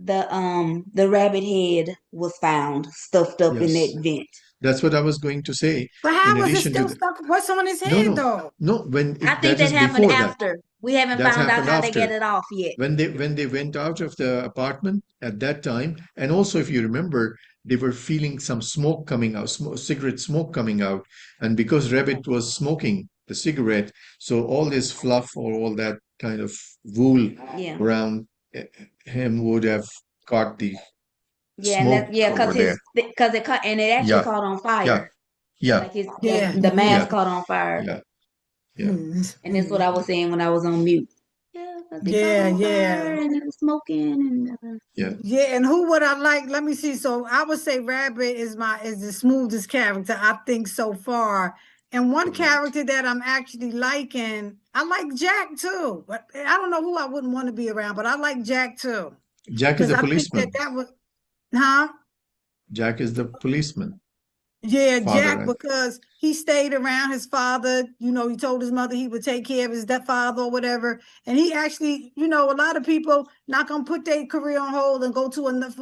the rabbit head was found stuffed up in Yes, that vent. that's what I was going to say. But In how was it addition to still the, stuck? What's on his no, head no, though? no. I think That that is happened before that. after. We haven't That found out happened how they get after. it off yet. When they went out of the apartment at that time, and also if you remember, they were feeling some smoke coming out, cigarette smoke coming out, and because Rabbit was smoking the cigarette, so all this fluff or all that kind of wool Yeah. around him would have caught the Yeah, and smoke that yeah, over there. because it caught and it actually Yeah, caught on yeah, fire. yeah, Like Yeah, the yeah. mask caught on fire. yeah, yeah. Hmm. And that's what I was saying when I was on mute. Yeah, because it caught Yeah, on yeah. fire and it was smoking and Yeah. Yeah, and who would I like? Let me see. So I would say Rabbit is the smoothest character I think so far. And one Right. character that I'm actually liking, I like Jack too. But I don't know who I wouldn't want to be around, but I like Jack too. Jack is Because the I think policeman. that was, huh? Jack is the policeman Yeah, father. Jack, because he stayed around his father, he told his mother he would take care of his father or whatever. And he actually, a lot of people not gonna put their career on hold and go to another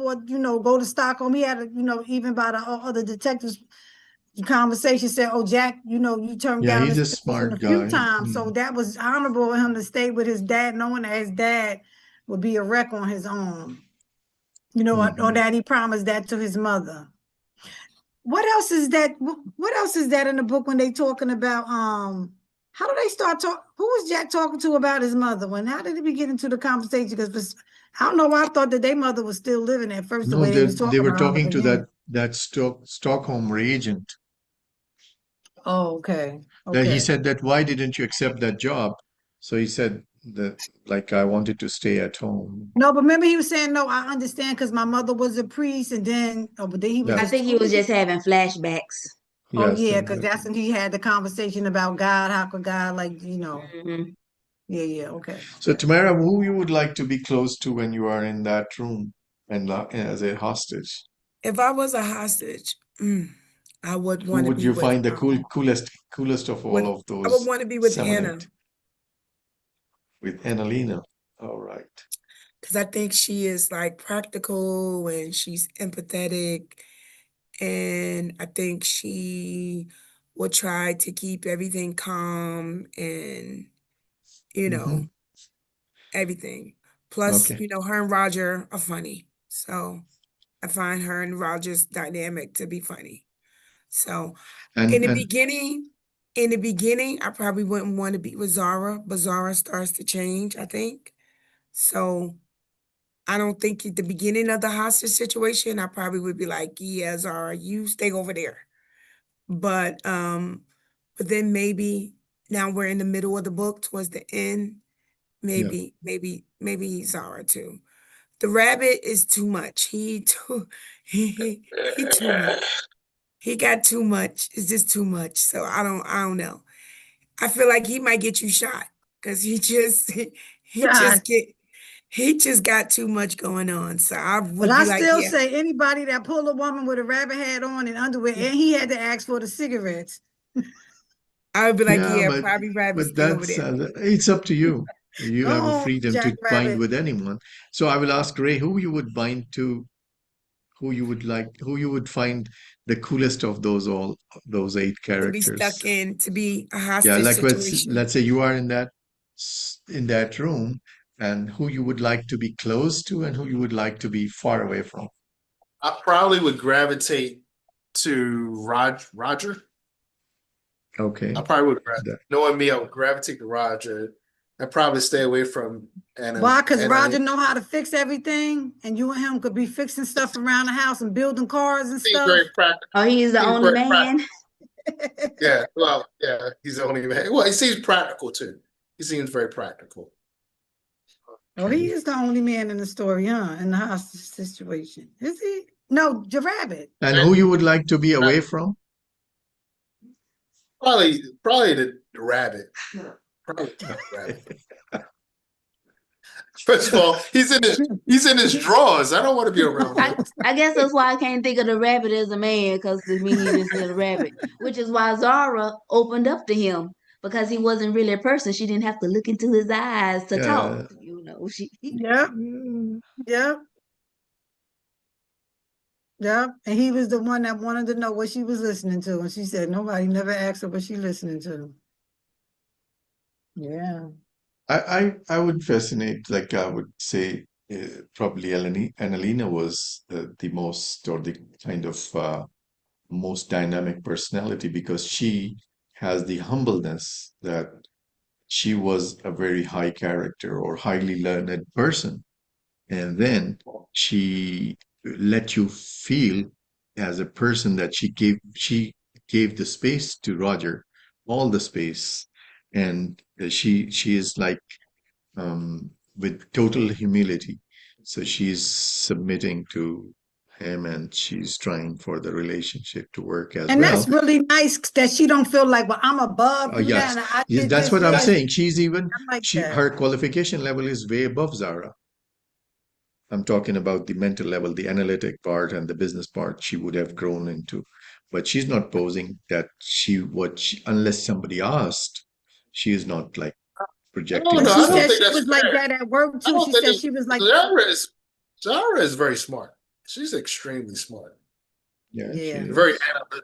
go to Stockholm. He had even by the other detectives conversation said, oh, Jack, you turned Yeah, down he's this a position a smart few guy. times. So that was honorable of him to stay with his dad, knowing that his dad would be a wreck on his own. Or that he promised that to his mother. What else is that? What else is that in the book when they talking about how do they start talk? Who was Jack talking to about his mother? How did he get into the conversation? Because I don't know why I thought that their mother was still living at first, the No, way they they was they talking were about her in the talking to beginning. that Stockholm agent. Oh, okay. That he Okay. said that why didn't you accept that job? So he said that like I wanted to stay at home. No, but remember he was saying, no, I understand because my mother was a priest, and then but then he was Yeah. I just think he was just having flashbacks. oh Yes, yeah, because that's exactly. when he had the conversation about God. How could God Mhm. yeah, okay. So Tamara, who you would like to be close to when you are in that room and as a hostage? If I was a hostage, I would Who want to would be you find the coolest of all with of I would those want to be with Anna seminate with Annalena? All right. because I think she is like practical and she's empathetic, and I think she will try to keep everything calm and you know Mm-hmm. everything. Plus, Okay. her and Roger are funny, so I find her and Roger's dynamic to be funny. So in the And beginning, in the beginning, I probably wouldn't want to be with Zara, but Zara starts to change, I think. So I don't think at the beginning of the hostage situation, I probably would be like, yeah, Zara, you stay over there. But then maybe now we're in the middle of the book towards the end. yeah. Maybe Zara too. The rabbit is too much. He too much. He got too much. It's just too much. So I don't know. I feel like he might get you shot because he just God. get He just got too much going on. So I But would I be like, still yeah, say anybody that pull a woman with a rabbit hat on and underwear, and he had to ask for the cigarettes. I would be like, Yeah, yeah, probably rather but stay over that's there. it's up to you. You have a Oh, freedom to bind Jackrabbit. with anyone. So I will ask Ray who you would bind to, who you would like, who you would find the coolest of those eight To be stuck characters. to be a Yeah, hostage like situation. let's say you are in that room, and who you would like to be close to, and who you would like to be far away from. I probably would gravitate to Roger. I Okay. probably would, That- knowing me, I would gravitate to Roger. I'd probably stay away from Why? Because Anna. Roger know how to fix everything, and you and him could be fixing stuff around the house and building cars and Seems stuff. very practical. Oh, he's the Seems only very man. Yeah, well, yeah, he's the only man. Well, he seems practical too. He seems very practical. Oh, he is the only man in the story, huh? In the hostage situation. Is he? No, Rabbit. And who you would like to be away from? Probably the rabbit. Probably the rabbit. First of all, he's in his drawers. I don't want to be around him. I guess that's why I can't think of the rabbit as a man, because to me he just is a rabbit. Which is why Zara opened up to him, because he wasn't really a person. She didn't have to look into his eyes to talk. You know, Yep. Yep. Yep. And he was the one that wanted to know what she was listening to. And she said nobody never asked her what she listening to. Yeah. I would fascinate, like I would say, probably Annalena was the most, or the kind of most dynamic personality, because she has the humbleness that she was a very high character or highly learned person. And then she let you feel as a person that she gave the space to Roger, all the space. And she is like with total humility. So she's submitting to him, and she's trying for the relationship to work as And well. that's really nice that she don't feel like, well, I'm above you Yes, now. I yes, did that's this. what I'm Yes. saying. She's even I like that. her qualification level is way above Zara. I'm talking about the mental level, the analytic part and the business part she would have grown into. But she's not posing that unless somebody asked, she is not like projecting But No, she I don't said herself. think she that's was like fair. that at work I too. don't She think said she was like, Zara is very smart. She's extremely smart. Yeah, yeah, Very analytical.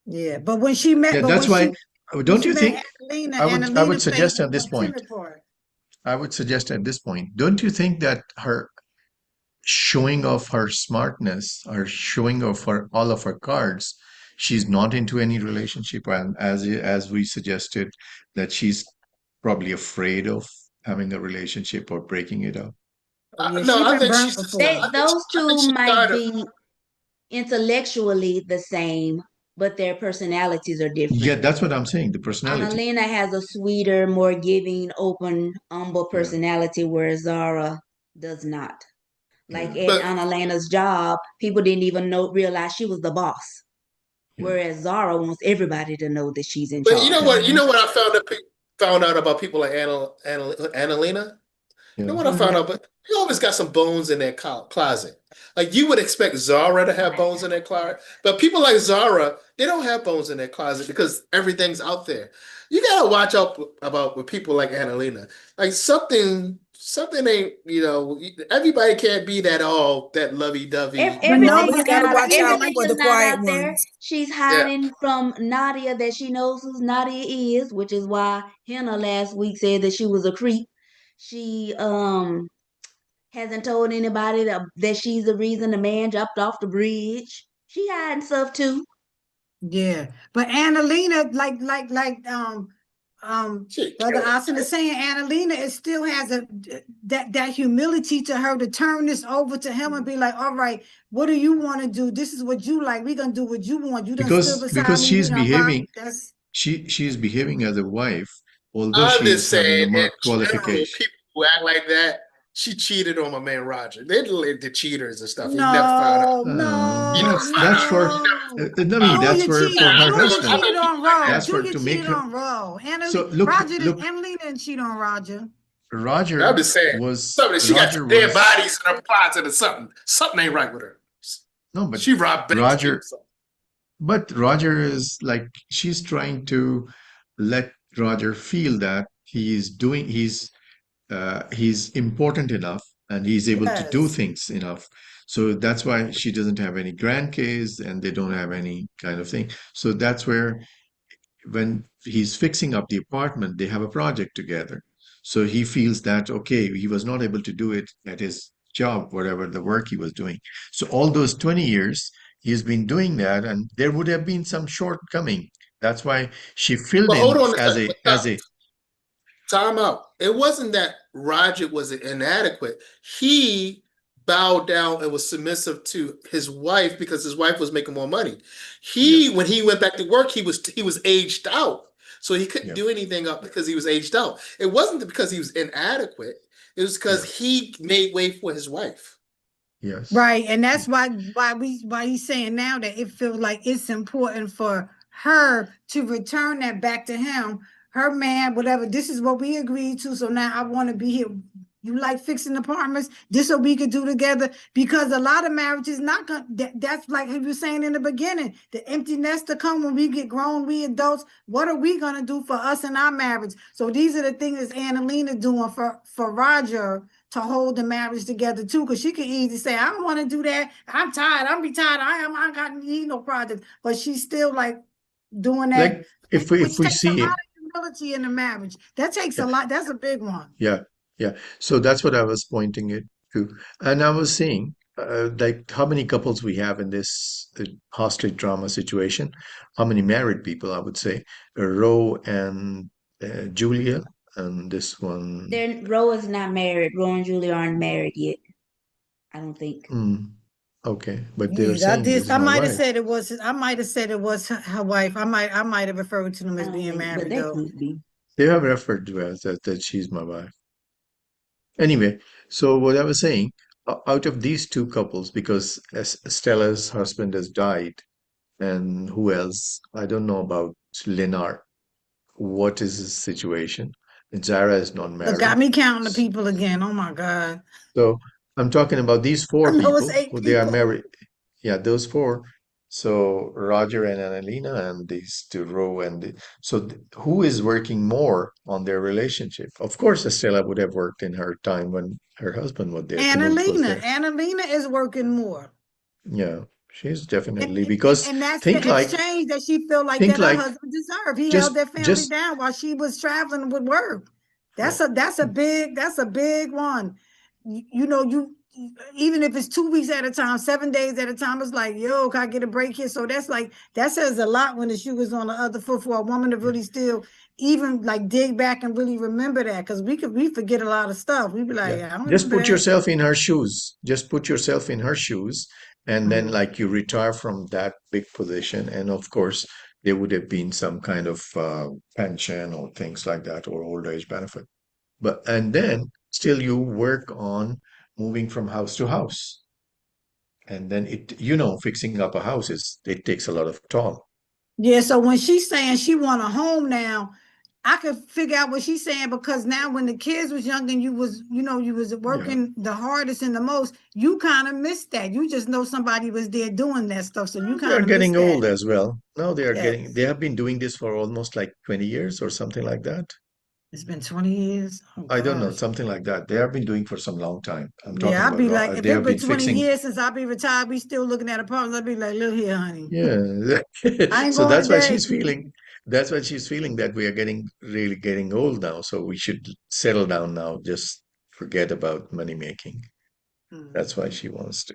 yeah. But when she met, yeah, but that's when why. when Don't she you think? met Annalena, I would Annalena played suggest at this the point. timid part. I would suggest at this point. Don't you think that her showing off her smartness or showing off her all of her cards, she's not into any relationship, and as we suggested, that she's probably afraid of having a relationship or breaking it up. Oh yeah, No, she been burnt before. those I think two she might started. be intellectually the same, but their personalities are Yeah, different. that's what I'm saying. The personality. Annalena has a sweeter, more giving, open, humble Yeah, personality, whereas Zara does not. Like yeah, at But Annalena's job, people didn't even realize she was the boss. yeah. Whereas Zara wants everybody to know that she's in but you know charge. what? You know what I found out about people like Annalena? You know Yeah. what I found out? But they always got some bones in their closet. Like you would expect Zara to have bones in their closet, but people like Zara, they don't have bones in their closet because everything's out there. You gotta watch out about with people like Annalena. Like something ain't. Everybody can't be that lovey dovey. But no, Everything but You is gotta not watch out Annalena, everything for is the not quiet out there. ones. She's Yeah, hiding from Nadia that she knows who Nadia is, which is why Hannah last week said that she was a creep. She hasn't told anybody that she's the reason the man jumped off the bridge. She hiding stuff too. yeah. But Annalena, she Brother killed. Austin is saying, Annalena it still has that humility to her to turn this over to him and be like, all right, what do you want to do? This is what you like. We're gonna do what you want. You done stood beside Because me, we she's done rock. behaving That's she's behaving as a wife, although I'm she's just having a saying, in marked general, qualification. people who act like that, she cheated on my man Roger. They're the cheaters and stuff. He never found out. no, He no, never That's found out. for He no. never I mean found out. that's for her Do you I husband. cheated know people on like Ro? that. That's Do for you to make cheated her. on Ro? So Annalena, Roger didn't, Annalena didn't cheat on Roger. I'm Roger just saying, was something she got Roger some dead was bodies in her closet or something. Something ain't right with her. no, but She robbed banks too. Roger, but Roger is like she's trying to let Roger feel that he's important enough and he's able to do Yes. things enough. So that's why she doesn't have any grandkids and they don't have any kind of thing. So that's where when he's fixing up the apartment, they have a project together. So he feels that, okay, he was not able to do it at his job, whatever the work he was doing. So all those 20 years, he's been doing that, and there would have been some shortcoming. That's why she filled But hold in on a as second. a Time out. It wasn't that Roger was inadequate. He bowed down and was submissive to his wife because his wife was making more money. yeah, When he went back to work, he was aged out. So he couldn't yeah, do anything up because he was aged out. It wasn't because he was inadequate. It was yeah, because he made way for his wife. yes, Right, and that's why he's saying now that it feels like it's important for her to return that back to him, her man, whatever. This is what we agreed to. So now I want to be here. You like fixing apartments? This what we could do together because a lot of marriages not gonna. That's like he was saying in the beginning. The empty nester come when we get grown, we adults. What are we gonna do for us in our marriage? So these are the things that Annalena doing for Roger to hold the marriage together too, because she can easily say, I don't want to do that. I'm tired. I'm retired. I got need no project. But she's still like doing that, like if which we takes a see lot it, of humility in the marriage. That takes yeah, a lot. That's a big one. yeah, yeah. So that's what I was pointing it to, and I was saying, like how many couples we have in this hostage drama situation, how many married people, I would say, Ro and Julia, and this one. Ro is not married. Ro and Julie aren't married yet. I don't think. Mm, okay, but they're Yeah, I saying this did. is my wife. I might have said it was her wife. I might have referred to them I as don't being think, but married they though. could be. They have referred to as that she's my wife. Anyway, so what I was saying, out of these two couples, because Stella's husband has died, and who else? I don't know about Leonard. What is his situation? And Zara is not Look, got married. me counting the people again. Oh my God. So I'm talking about these I four know it's people eight who they are people. married. Yeah, those four. So Roger and Annalena and these two Ro who is working more on their relationship? Of course, Estella would have worked in her time when her husband was there, Canute was Annalena. there. Annalena is working more. Yeah, she's And, definitely and, because and that's think the like exchange that she felt like think that her like husband deserved. He held just their family just down while she was traveling with work. yeah. That's a big one. You even if it's 2 weeks at a time, 7 days at a time, it's like, yo, can I get a break here? So that's like that says a lot when the shoe was on the other foot for a woman to Yeah. really still even like dig back and really remember that because we forget a lot of stuff. We be like, Yeah. yeah, I don't Just remember put that. yourself in her shoes. Just put yourself in her shoes. And then, Mhm. like, you retire from that big position. And of course, there would have been some kind of pension or things like that or old age benefit. And then still you work on moving from house to house. And then fixing up a house it takes a lot of toll. Yeah, so when she's saying she want a home now, I could figure out what she's saying because now when the kids was young and you was Yeah. working the hardest and the most, you kind of missed that. You just know somebody was there doing that stuff, so you They are kind of getting missed that. old as well. No, they Yes. have been doing this for almost like 20 years or something like that. It's been 20 years. Oh I don't know, gosh. something like that. They have been doing for some long time. I'm talking Yeah, I'd about be like, if they it's have been been 20 fixing. years since I be retired, we still looking at apartments. I'd be like, look here, honey. Yeah. I ain't So going that's why today. she's feeling. That's why she's feeling that we are really getting old now. So we should settle down now. Just forget about money making. Hmm. That's why she wants to.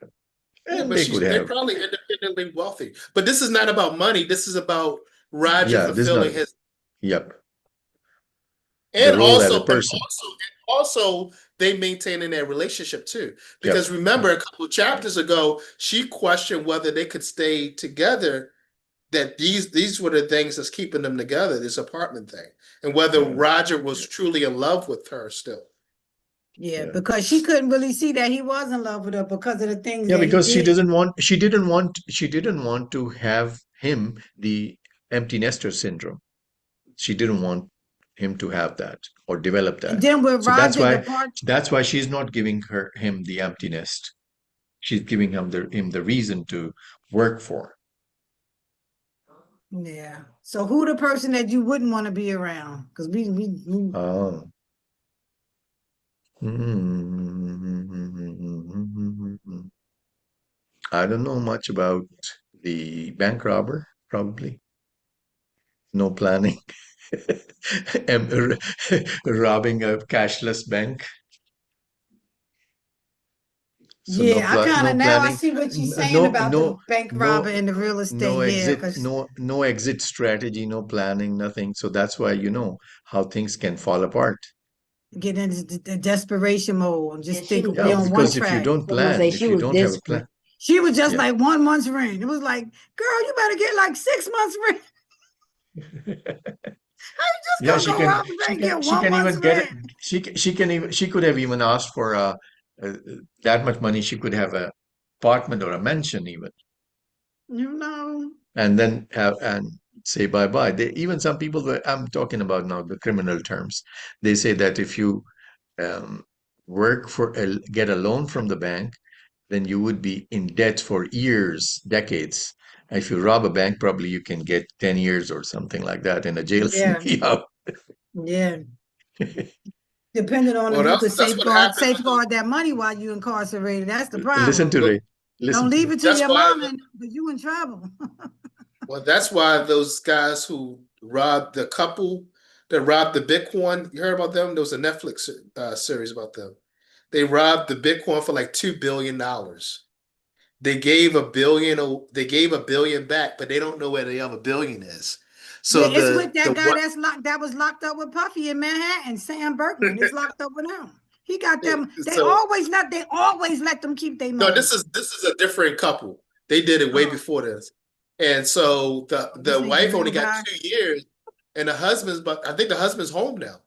Yeah, And but they could they're have. probably independently wealthy. But this is not about money. This is about Roger Yeah, this is not. fulfilling his Yep. The and role as a also and person. also and also they maintaining their relationship too. Because Yep. remember Yep. a couple of chapters ago, she questioned whether they could stay together, that these were the things that's keeping them together, this apartment thing, and whether Yeah. Roger was truly in love with her still. Yeah, Yeah. because she couldn't really see that he was in love with her because of the things Yeah, that he because did. she didn't want to have him the empty nester syndrome. She didn't want him to have that or develop And that. then with So Roger, the part, that's why she's not giving him the empty nest. She's giving him the reason to work for. yeah. So who the person that you wouldn't want to be around? Because we Oh. I don't know much about the bank robber, probably. No planning. Robbing a cashless bank. So yeah, I kind no of now I planning, see what you're saying no about the bank robber and the real estate. Yeah, because no exit strategy, no planning, nothing. So that's why you know how things can fall apart. get into the desperation mode and Yeah, just she think was be Yeah, on one because desperate. if you track. don't I was gonna say plan, she if you was don't have a plan, desperate. She was just yeah. like 1 month's rent. It was like, girl, you better get like 6 months rent. How you just Yeah, gonna go rob the bank and get she 1 month's can get rent? she could have even asked for uh, that much money. She could have a apartment or a mansion even, You know. and then have and say bye bye. They even some people I'm talking about now the criminal terms. They say that if you um, get a loan from the bank, then you would be in debt for years, decades. If you rob a bank, probably you can get 10 years or something like that in a jail Yeah, scenario. yeah. Depending on Well, if you could that's what happened with the, safeguard that money while you incarcerated. That's the Listen problem. to Ray. Don't Listen to leave Ray. it to that's your why mom, but you in trouble. well, that's why those guys who robbed the couple that robbed the Bitcoin, you heard about them? There was a Netflix series about them. They robbed the Bitcoin for like $2 billion. They gave a billion back, but they don't know where the other billion is. Yeah, So it's with the that guy what that was locked up with Puffy in Manhattan, Sam Berkman. It's locked up with him. He got them. so They always let them keep their no, money. this is a different couple. They did it way Oh, before this. And so the this ain't the wife real only got guy. 2 years and the husband's but I think the husband's home now.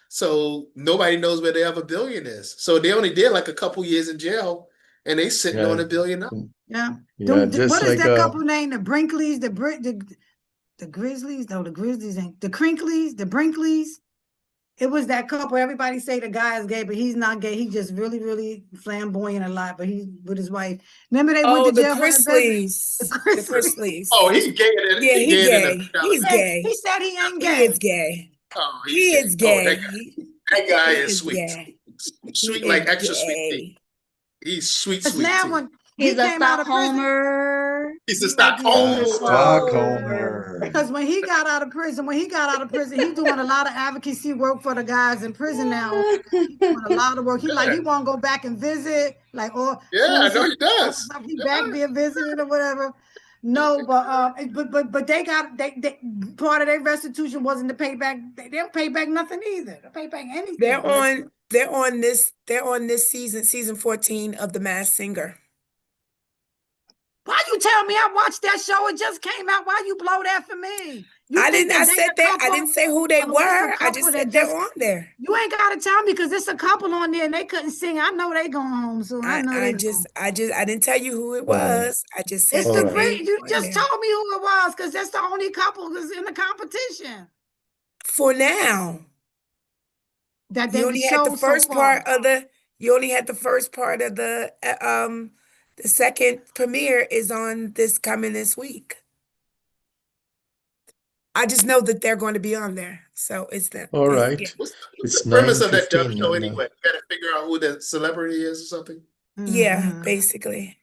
So nobody knows where the other billion is. So they only did like a couple years in jail and they sitting on Yeah, $1 billion. Yeah. yeah, What just is like that couple name? The Brinkleys, the Grizzlies? No, the Grizzlies ain't the Crinkleys, the Brinkleys. It was that couple. Everybody say the guy is gay, but he's not gay. He's just really, really flamboyant a lot. But he's with his wife. Remember they went Oh, to the jail for the baby. The Chrisleys. The Grizzlies. Oh, Chrisleys. he's gay than Yeah, he he gay than the gay. He's He gay. said he ain't He is gay. gay. oh, he's He gay. is Oh, gay. that guy He is is sweet. gay. He Sweet like is extra sweet tea. gay. He's sweet, Because sweet now tea. when He's he a came out of prison, Stockholmer. He's a He might be a Stockholm. Stockholmer. Stockholmer. because when he got out of prison, he's doing a lot of advocacy work for the guys in prison now. He's doing a lot of work. Yeah, He want to go back and visit, like or yeah, soon I as know he does. he Yeah. back being visited or whatever. No, but they got they part of their restitution wasn't to pay back. They don't pay back nothing either. They pay back anything. They're on this season 14 of The Masked Singer. Why you tell me I watched that show? It just came out. Why you blow that for me? You I think didn't. that I they said the that. I couple? didn't say who they Oh, it's a were. I couple just that said they're just on there. you ain't gotta tell me because it's a couple on there and they couldn't sing. I know they going home soon. I know they going. I didn't tell you who it All right. was. I just It's said All the that right. they great. You on just there. told me who it was because that's the only couple that's in the competition For now, that you they've only had the showed so first far. part of the. You only had the first part of the second premiere is on this week. I just know that they're going to be on there. So it's them. All right. Yeah. What's It's the premise of that dub 9:15 show and anyway? You got to figure out who the celebrity is or something. Yeah, Mhm. basically.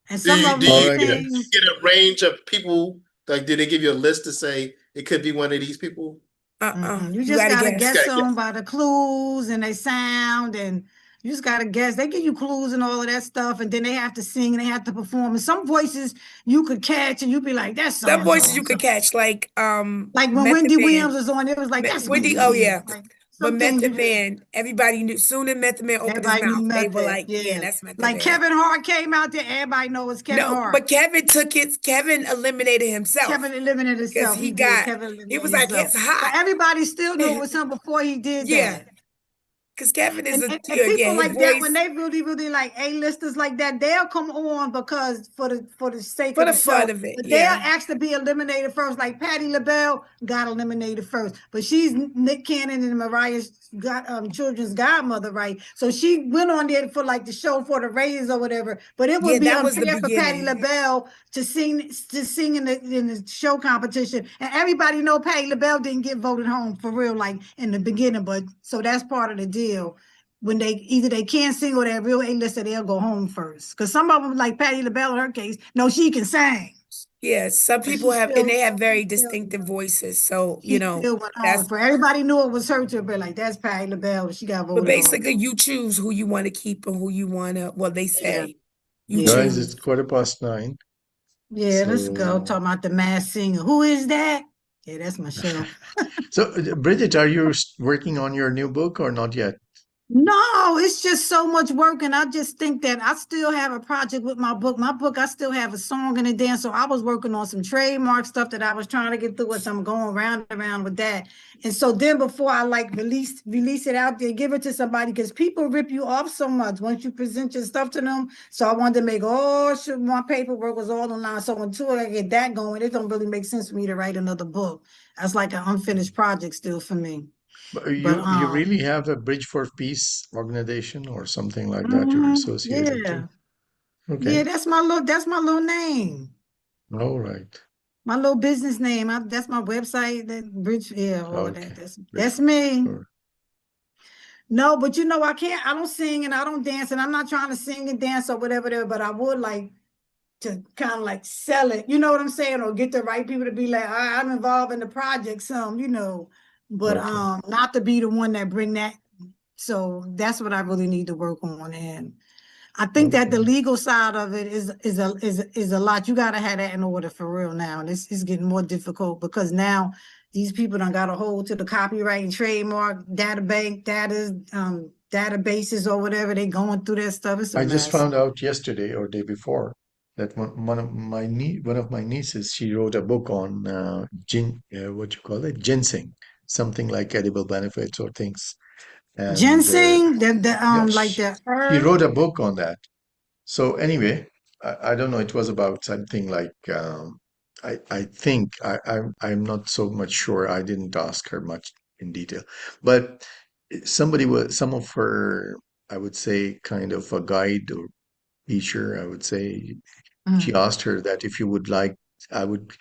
And some of them All be right, Do saying you get a range of people? Like, did they give you a list to say it could be one of these people? you You just gotta gotta guess. guess Gotta guess. them by the clues and they sound and you just gotta guess. They give you clues and all of that stuff, and then they have to sing and they have to perform. And some voices you could catch and you'd be like, that's so Some and so. voices you could catch, like Like when Method Wendy Man. Williams was on, it was like that's Wendy, Wendy oh Williams. yeah. Like But some things Method Man, everybody knew. Soon as Method Man opened his everybody knew mouth, they were Method. like, "Yeah, Yeah. that's Method Like Man." Kevin Hart came out there, everybody knows Kevin No, Hart. but Kevin took it. Kevin eliminated himself Kevin eliminated because himself. He did. Kevin he eliminated was like, himself. "It's But hot." everybody still knew it was him before he did Yeah, that. Because Kevin is And people yeah, his like that, when voice they really like A-listers like that, they'll come on because for the sake for of the the show, fun of it. but they'll Yeah. actually be eliminated first. Like Patti LaBelle got eliminated first, but she's Nick Cannon and Mariah's children's godmother, right? So she went on there for like the show for the ratings or whatever. But it Yeah, would be that was the unfair for Patti beginning. LaBelle to sing in the show competition, and everybody know Patti LaBelle didn't get voted home for real, like in the beginning. But so that's part of the deal. When they either they can't sing or they're real A-lister, they'll go home first. Because some of them, like Patti LaBelle in her case, no, she can sing. Yeah, some But people she have, and still, they have very she still, distinctive voices. So, she still went on. that's, For everybody knew it was her to be like, that's Patti LaBelle. And she got but voted off. basically you choose who you want to keep and who you want to, well, they Yeah, say you yeah. Guys, it's choose. 9:15. Yeah, let's go. So, Talking about the Masked Singer. Who is that? Yeah, that's my show. so Bridget, are you working on your new book or not yet? No, it's just so much work, and I just think that I still have a project with my book. My book, I still have a song and a dance. So I was working on some trademark stuff that I was trying to get through, so I'm going round and around with that. And so then before I like release it out there, give it to somebody, because people rip you off so much once you present your stuff to them. So I wanted to make all sure my paperwork was all online. So until I get that going, it don't really make sense for me to write another book. That's like an unfinished project still for me. But But you really have a Bridge for Peace organization or something like that you're mhm, associated to? yeah. Yeah, Okay. that's my little name. All right. My little business name. That's my website, that Bridge, yeah, all of that. Okay. Bridge That's for me. sure. No, but I don't sing and I don't dance, and I'm not trying to sing and dance or whatever there, but I would like to kind of like sell it, you know what I'm saying? Or get the right people to be like, I'm involved in the project some, but Okay. not to be the one that bring that. So that's what I really need to work on. And I think that Okay. the legal side of it is a lot. You gotta have that in order for real now. And it's getting more difficult because now these people done got a hold to the copyright and trademark databases or whatever. They going through that stuff. It's a I just mess. found out yesterday or day before that one of my nieces, she wrote a book on what you call it, ginseng, something like edible benefits or things. And Ginseng, the yeah, like the she herb. wrote a book on that. So anyway, I don't know. It was about something like I think I'm not so much sure. I didn't ask her much in detail, but some of her, I would say, kind of a guide or teacher, I would say, she Mm. asked her that if you would like, I would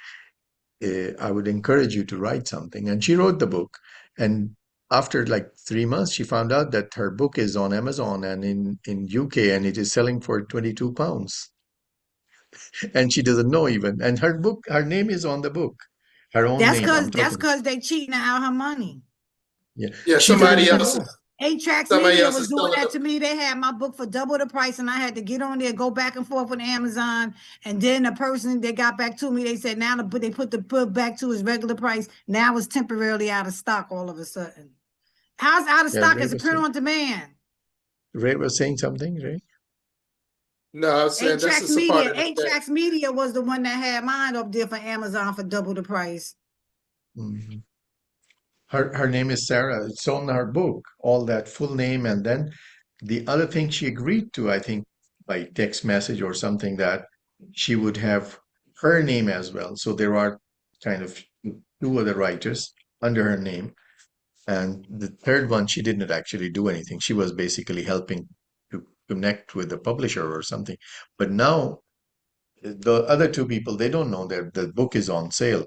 I would encourage you to write something, and she wrote the book. And after like 3 months, she found out that her book is on Amazon and in UK, and it is selling for £22. And she doesn't know even. And her name is on the book, her own name. I'm That's talking. cause they cheating out her money. Yeah, Yeah, she doesn't somebody even else, know. A-Tracks somebody Media else was is doing selling that it. to me. They had my book for double the price, and I had to get on there, go back and forth with Amazon. And then the person that got back to me, they said now they put the book back to its regular price. Now it's temporarily out of stock all of a sudden. How's out of Yeah, stock? It's a print on demand. Ray was saying something, Ray. No, I was saying this is a part of the thing. A-Tracks Media was the one that had mine up there for Amazon for double the price. Mhm. Her name is Sarah. It's on her book, all that full name, and then the other thing she agreed to, I think, by text message or something, that she would have her name as well. So there are kind of two other writers under her name. And the third one, she didn't actually do anything. She was basically helping to connect with the publisher or something. But now the other two people, they don't know that the book is on sale.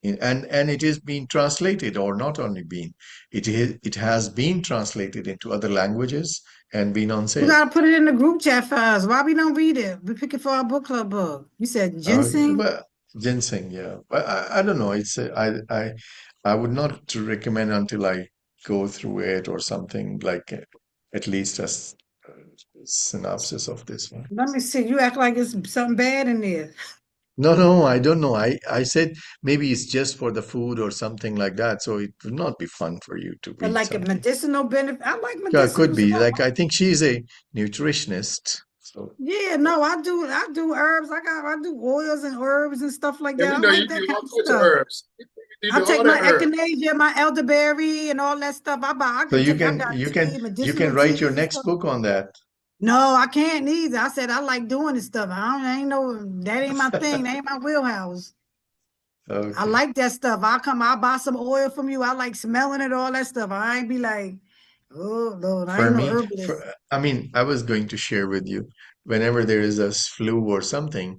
And it is being translated, or not only been, it has been translated into other languages and been on You sale. gotta put it in the group chat for us. Why we don't read it? We pick it for our book club book. You said Yeah, ginseng. but ginseng, yeah. But I don't know. It's I would not recommend until I go through it or something like at least a synopsis of this one. Let me see. You act like it's something bad in there. No, no, I don't know. I said maybe it's just for the food or something like that. So it would not be fun for you to But read like a something. medicinal benefit. I like Yeah, it could medicinal be. stuff. Like I think she's a nutritionist. So Yeah, no, I do herbs. I do oils and herbs and stuff like And that. we I know like you that do kind all of sorts of stuff. herbs. You I do take all my the herb. echinacea, my elderberry, and all that stuff. I So can take. I got tea, you can medicinal write your tea and next stuff. book on that. No, I can't either. I said I like doing this stuff. I ain't no, that ain't my thing. That ain't my wheelhouse. I Okay. like that stuff. I'll buy some oil from you. I like smelling it, all that stuff. I ain't be like, oh Lord, I For ain't no me, herbalist. I mean, I was going to share with you, whenever there is a flu or something,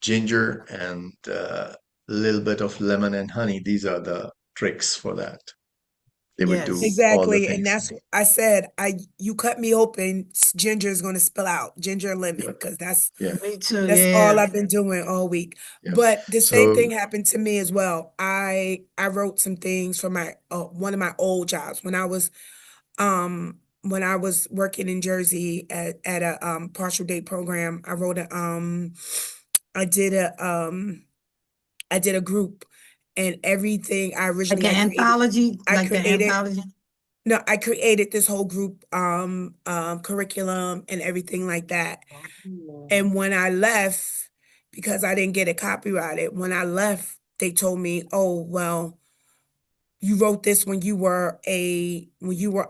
ginger and a little bit of lemon and honey, these are the tricks for that. They would do Yes. all the Exactly, and things. that's I said you cut me open, ginger is going to spill out, ginger and lemon, Yeah, because yeah, Me too. that's all Yeah. I've been doing all week. yeah. But the same So thing happened to me as well. I wrote some things for my one of my old jobs when I was working in Jersey at a partial day program. I wrote a I did a I did a group, and everything I Like originally an had created anthology, I like the created anthology. no, I created this whole group curriculum and everything like that. And when I left, because I didn't get it copyrighted, when I left, they told me, "Oh, well, you wrote this when you were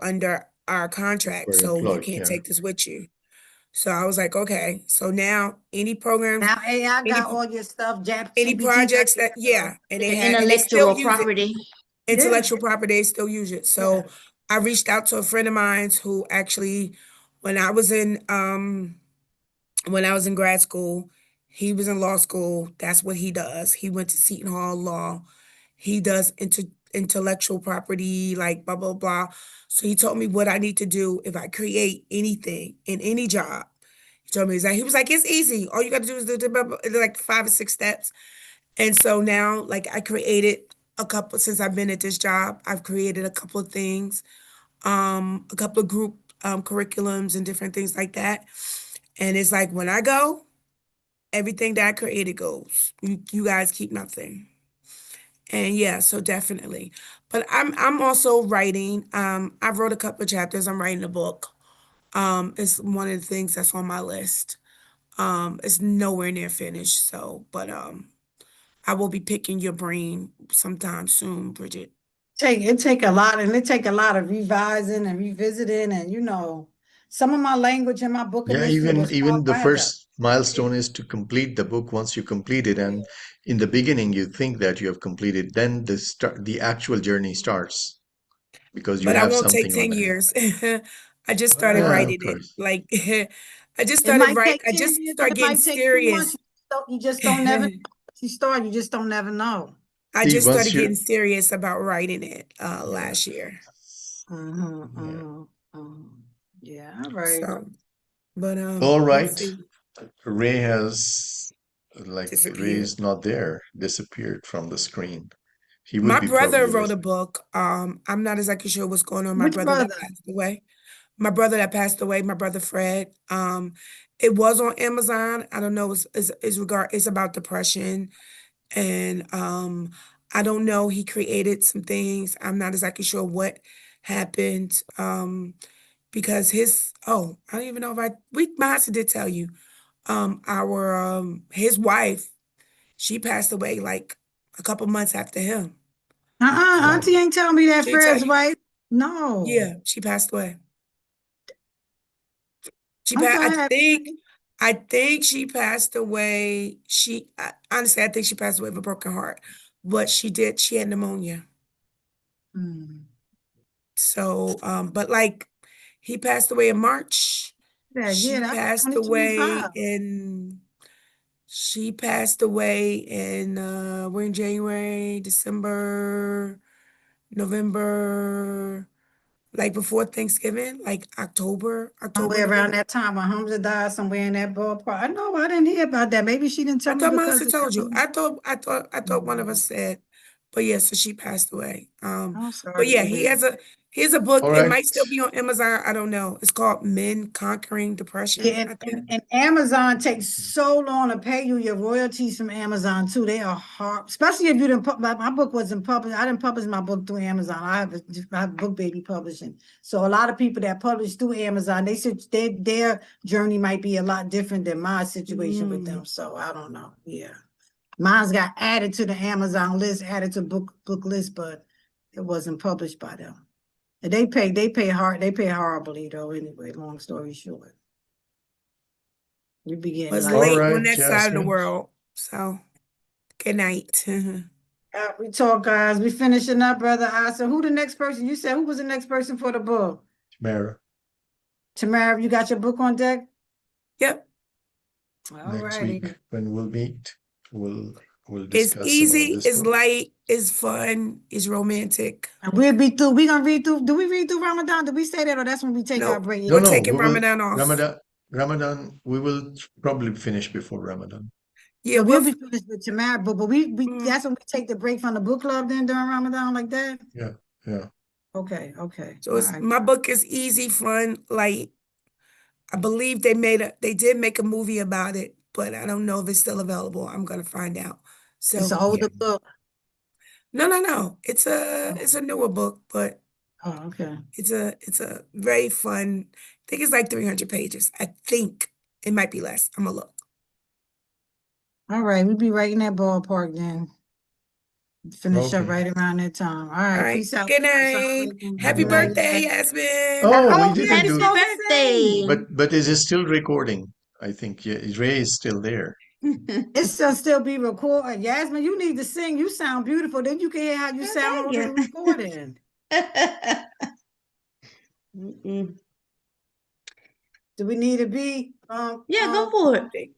under our contract, we're so you employed, can't yeah. take this with you." So I was like, "Okay." So now any programs, Now AI any got all your stuff. any GPT got projects your that stuff. yeah, and The they still intellectual use it. property. Yeah. Intellectual property, they still use it. Yeah. So I reached out to a friend of mine who actually, when I was in when I was in grad school, he was in law school. That's what he does. He went to Seton Hall Law. He does intellectual property, like blah blah blah. So he told me what I need to do if I create anything in any job. He told me that he was like, it's easy. All you got to do is do blah, blah, blah, like 5 or 6 steps. And so now, like, I created a couple since I've been at this job. I've created a couple of things, a couple of group curriculums and different things like that. And it's like when I go, everything that I created goes. You guys keep nothing. And yeah, so definitely. But I'm also writing. I wrote a couple of chapters. I'm writing a book. It's one of the things that's on my list. It's nowhere near finished. So, but I will be picking your brain sometime soon, Bridget. It take a lot, and it take a lot of revising and revisiting, and some of my language in my book Yeah, initially was even the I had to. first milestone is to complete the book. Once you complete it, and in the beginning you think that you have completed, then the actual journey starts because you But I have won't take something on 10 the hand. years. I just started Yeah, Well, of writing it. course. Like I just it started might writing. take I 10 just years, and started it getting might take 2 months. serious. You just don't never. You start, you just don't never know. I See, just once started you getting serious about writing it yeah, last year. Mm-hmm, yeah. Yeah, all right. So, but All we'll right. see. Ray has Ray Disappeared. is not there, disappeared from the screen. He would My be brother probably wrote a listening. book. I'm not exactly sure what's going on. My Which brother that brother? passed away. My brother that passed away, my brother Fred. It was on Amazon. I don't know. It's about depression, and I don't know. He created some things. I'm not exactly sure what happened. Because I don't even know if my husband did tell you. Our his wife, she passed away like a couple months after him. Wow. Auntie ain't tell me that She didn't tell Fred's you? wife. No, Yeah, she passed away. She I passed. thought I had. I think she passed away. Honestly, I think she passed away of a broken heart. But she did. She had pneumonia. Hmm. So, but like, he passed away in March. Yeah, She that was passed away 2025. in. She passed away in. We're in January, December, November. Like before Thanksgiving, like October, Somewhere around November. that time when Hamza died, somewhere in that ballpark. I know I didn't hear about that. Maybe she didn't I tell me thought my because husband of told you. something. I thought one of us said, but yeah, so she passed away. I'm sorry But to yeah, hear that. he has a book. All It right. might still be on Amazon. I don't know. It's called Men Conquering Depression, Yeah, I think. and Amazon takes so long to pay you your royalties from Amazon too. They are hard, especially if you didn't put my book wasn't published. I didn't publish my book through Amazon. I have Book Baby Publishing. So a lot of people that publish through Amazon, they said their journey might be a lot different than my situation with Mm. them. So I don't know. Yeah. Mine's got added to the Amazon list, added to book list, but it wasn't published by them. And they pay horribly though, anyway, long story short. You be getting Was like late right, on that side of the Jasmine. world. So good night. we talk, guys. We finishing up, brother Asa. Who the next person? You said who was the next person for the book? Tamara, Tamara, you got your book on deck? Yep. All next righty. week when we'll meet, we'll It's discuss some of easy, this it's book. light, it's fun, it's romantic. And we'll be through. We gonna read through. Do we read through Ramadan? Did we say that, or that's when we take our No, break? we're No, taking we will Ramadan off. Ramadan, we will probably finish before Ramadan. Yeah, So we'll we'll be finished with Tamara, but we Mm. that's when we take the break from the book club then during Ramadan like that. Yeah, yeah. Okay. So it's, All right. my book is easy, fun, light. I believe they did make a movie about it, but I don't know if it's still available. I'm gonna find out. So It's an older yeah. book. No. It's a newer book, but Oh, okay. it's a very fun. I think it's like 300 pages. I think it might be less. I'm gonna look. All right, we'll be right in that ballpark then. Finish up Okay. right around that time. All All right, right. peace out. Good Assalamu night. alaikum. Happy Good night. birthday, Yasmin. Oh, we Oh, didn't yeah, Happy you do, supposed to birthday. sing. but it is still recording. I think Ray is still there. It's still be recorded. Yasmin, you need to sing. You sound beautiful. Then you can hear how you sound thank on the you. recording. Mm-mm. Do we need a beat? Yeah, go for it.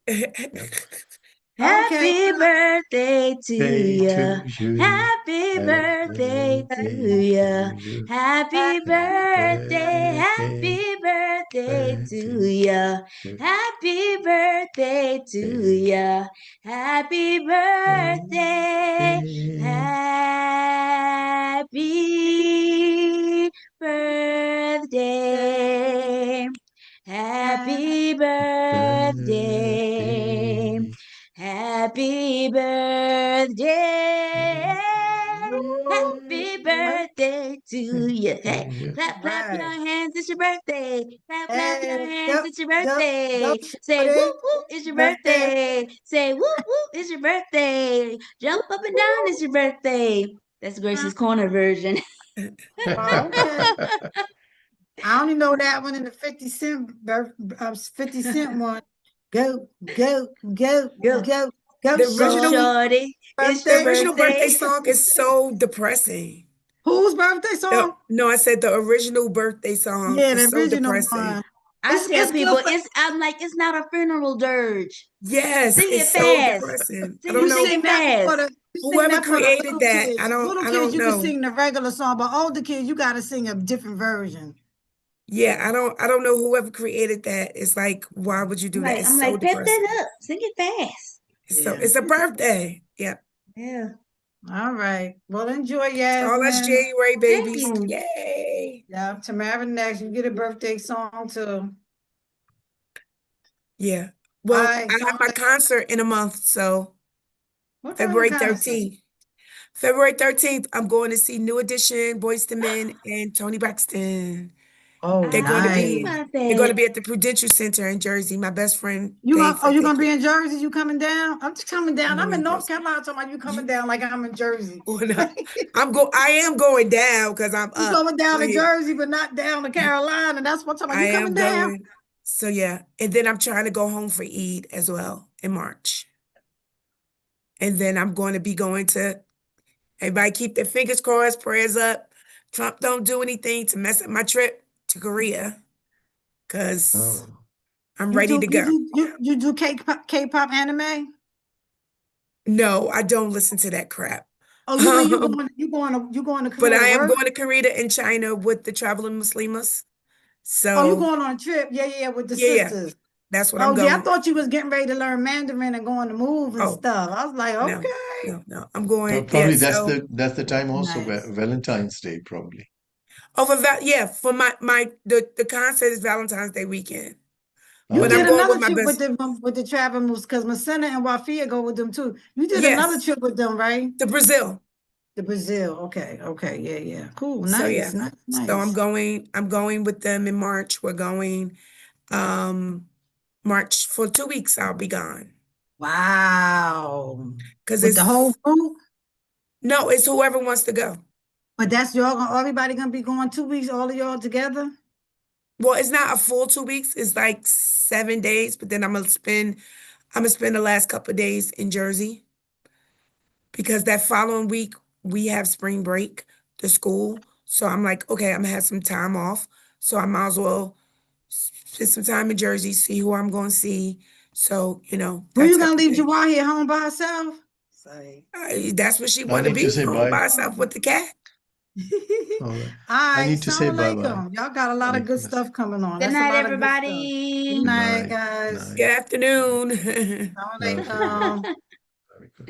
Happy Okay. birthday to Day ya. to you. Happy birthday to ya. you. Happy birthday. Happy birthday to ya. Happy birthday to ya. Happy birthday. Happy birthday. Happy birthday. Happy birthday. Happy birthday to you. Hey, clap, clap your Right. hands. It's your birthday. Clap, clap your Hey, hands. It's your birthday. go, Say shorty. whoop, whoop. It's your Birthday. birthday. Say whoop, whoop. It's your birthday. Jump up and down. It's your birthday. That's Gracie's Corner version. Oh, okay. I only know that one in the 50 Cent 50 Cent one. Go, go, go, Go. go, The Go, original- shorty. It's The your original birthday birthday. song is so depressing. Whose birthday song? No, I said the original birthday song Yeah, the is so original depressing. one. I It's tell good people, for- I'm like, it's not a funeral dirge. Yes, Sing it's it so fast. depressing. I Sing don't it, know sing it fast. You sing whoever that for the created little that. kids. Little I kids, don't you know. can sing the regular song, but older kids, you gotta sing a different version. Yeah, I don't know whoever created that. It's like, why would you do that? It's I'm so like, pep depressing. that up. Sing it fast. It's a birthday. Yeah. Yeah. All right. Well, enjoy, All us Yasmin. January babies. you. Yay. Yeah, Tamara next. You get a birthday song too. Yeah. Well, right, I have my concert in a month, so What February kind of concert? 13th. February 13th, I'm going to see New Edition, Boyz II Men, and Tony Braxton. Oh, They're going to be nice. they're going to be at the Prudential Center in Jersey. My best friend You paid for you gonna be tickets. in Jersey? You coming down? I'm just coming down. I'm in North Jersey. Carolina. Talking about you coming down like I'm in Jersey. I am going down because I'm You up. going down to here. Jersey, but not down to Carolina. That's what I'm talking about. I You coming am down? going. So yeah, and then I'm trying to go home for Eid as well in March. And then I'm going to be going to, everybody keep their fingers crossed, prayers up. Trump don't do anything to mess up my trip to Korea because Oh. I'm ready to go. You do K-pop anime? No, I don't listen to that crap. Oh, you mean you going to Korea? But I to am work? going to Korea and China with the traveling Muslimas. So Oh, you going on a trip? Yeah, with the yeah, sisters. that's what I'm Oh, yeah, going. I thought you was getting ready to learn Mandarin and going to move and Oh, stuff. I was like, No, okay. no. I'm going. Probably Yeah, that's so the time also Nice. Valentine's Day probably. for the concert is Valentine's Day weekend. You But did I'm going another with my trip best. with the travel moves because Masena and Wafia go with them too. You did Yes. another trip with them, right? To Brazil. To Brazil. Okay, yeah. Cool, So nice, yeah. nice. So I'm going with them in March. We're going March for 2 weeks. I'll be gone. Wow. Because With the whole group? no, it's whoever wants to go. But that's y'all gonna everybody gonna be going 2 weeks, all of y'all together? Well, it's not a full 2 weeks. It's like 7 days, but then I'm gonna spend the last couple of days in Jersey because that following week we have spring break to school. So I'm like, okay, I'm gonna have some time off. So I might as well spend some time in Jersey, see who I'm going to see. So, Who that you type gonna of leave thing. Jawahir home by herself? Say. That's what she I want to need to be, say home bye. by herself with the cat. All right. All I right, need to say salam bye-bye. alaikum. Y'all got a lot of good Alaikum stuff coming on. Good That's a night, lot of good stuff. everybody. Good Good night, night. guys. Good Night. afternoon. Salam Lovely. alaikum. Very good.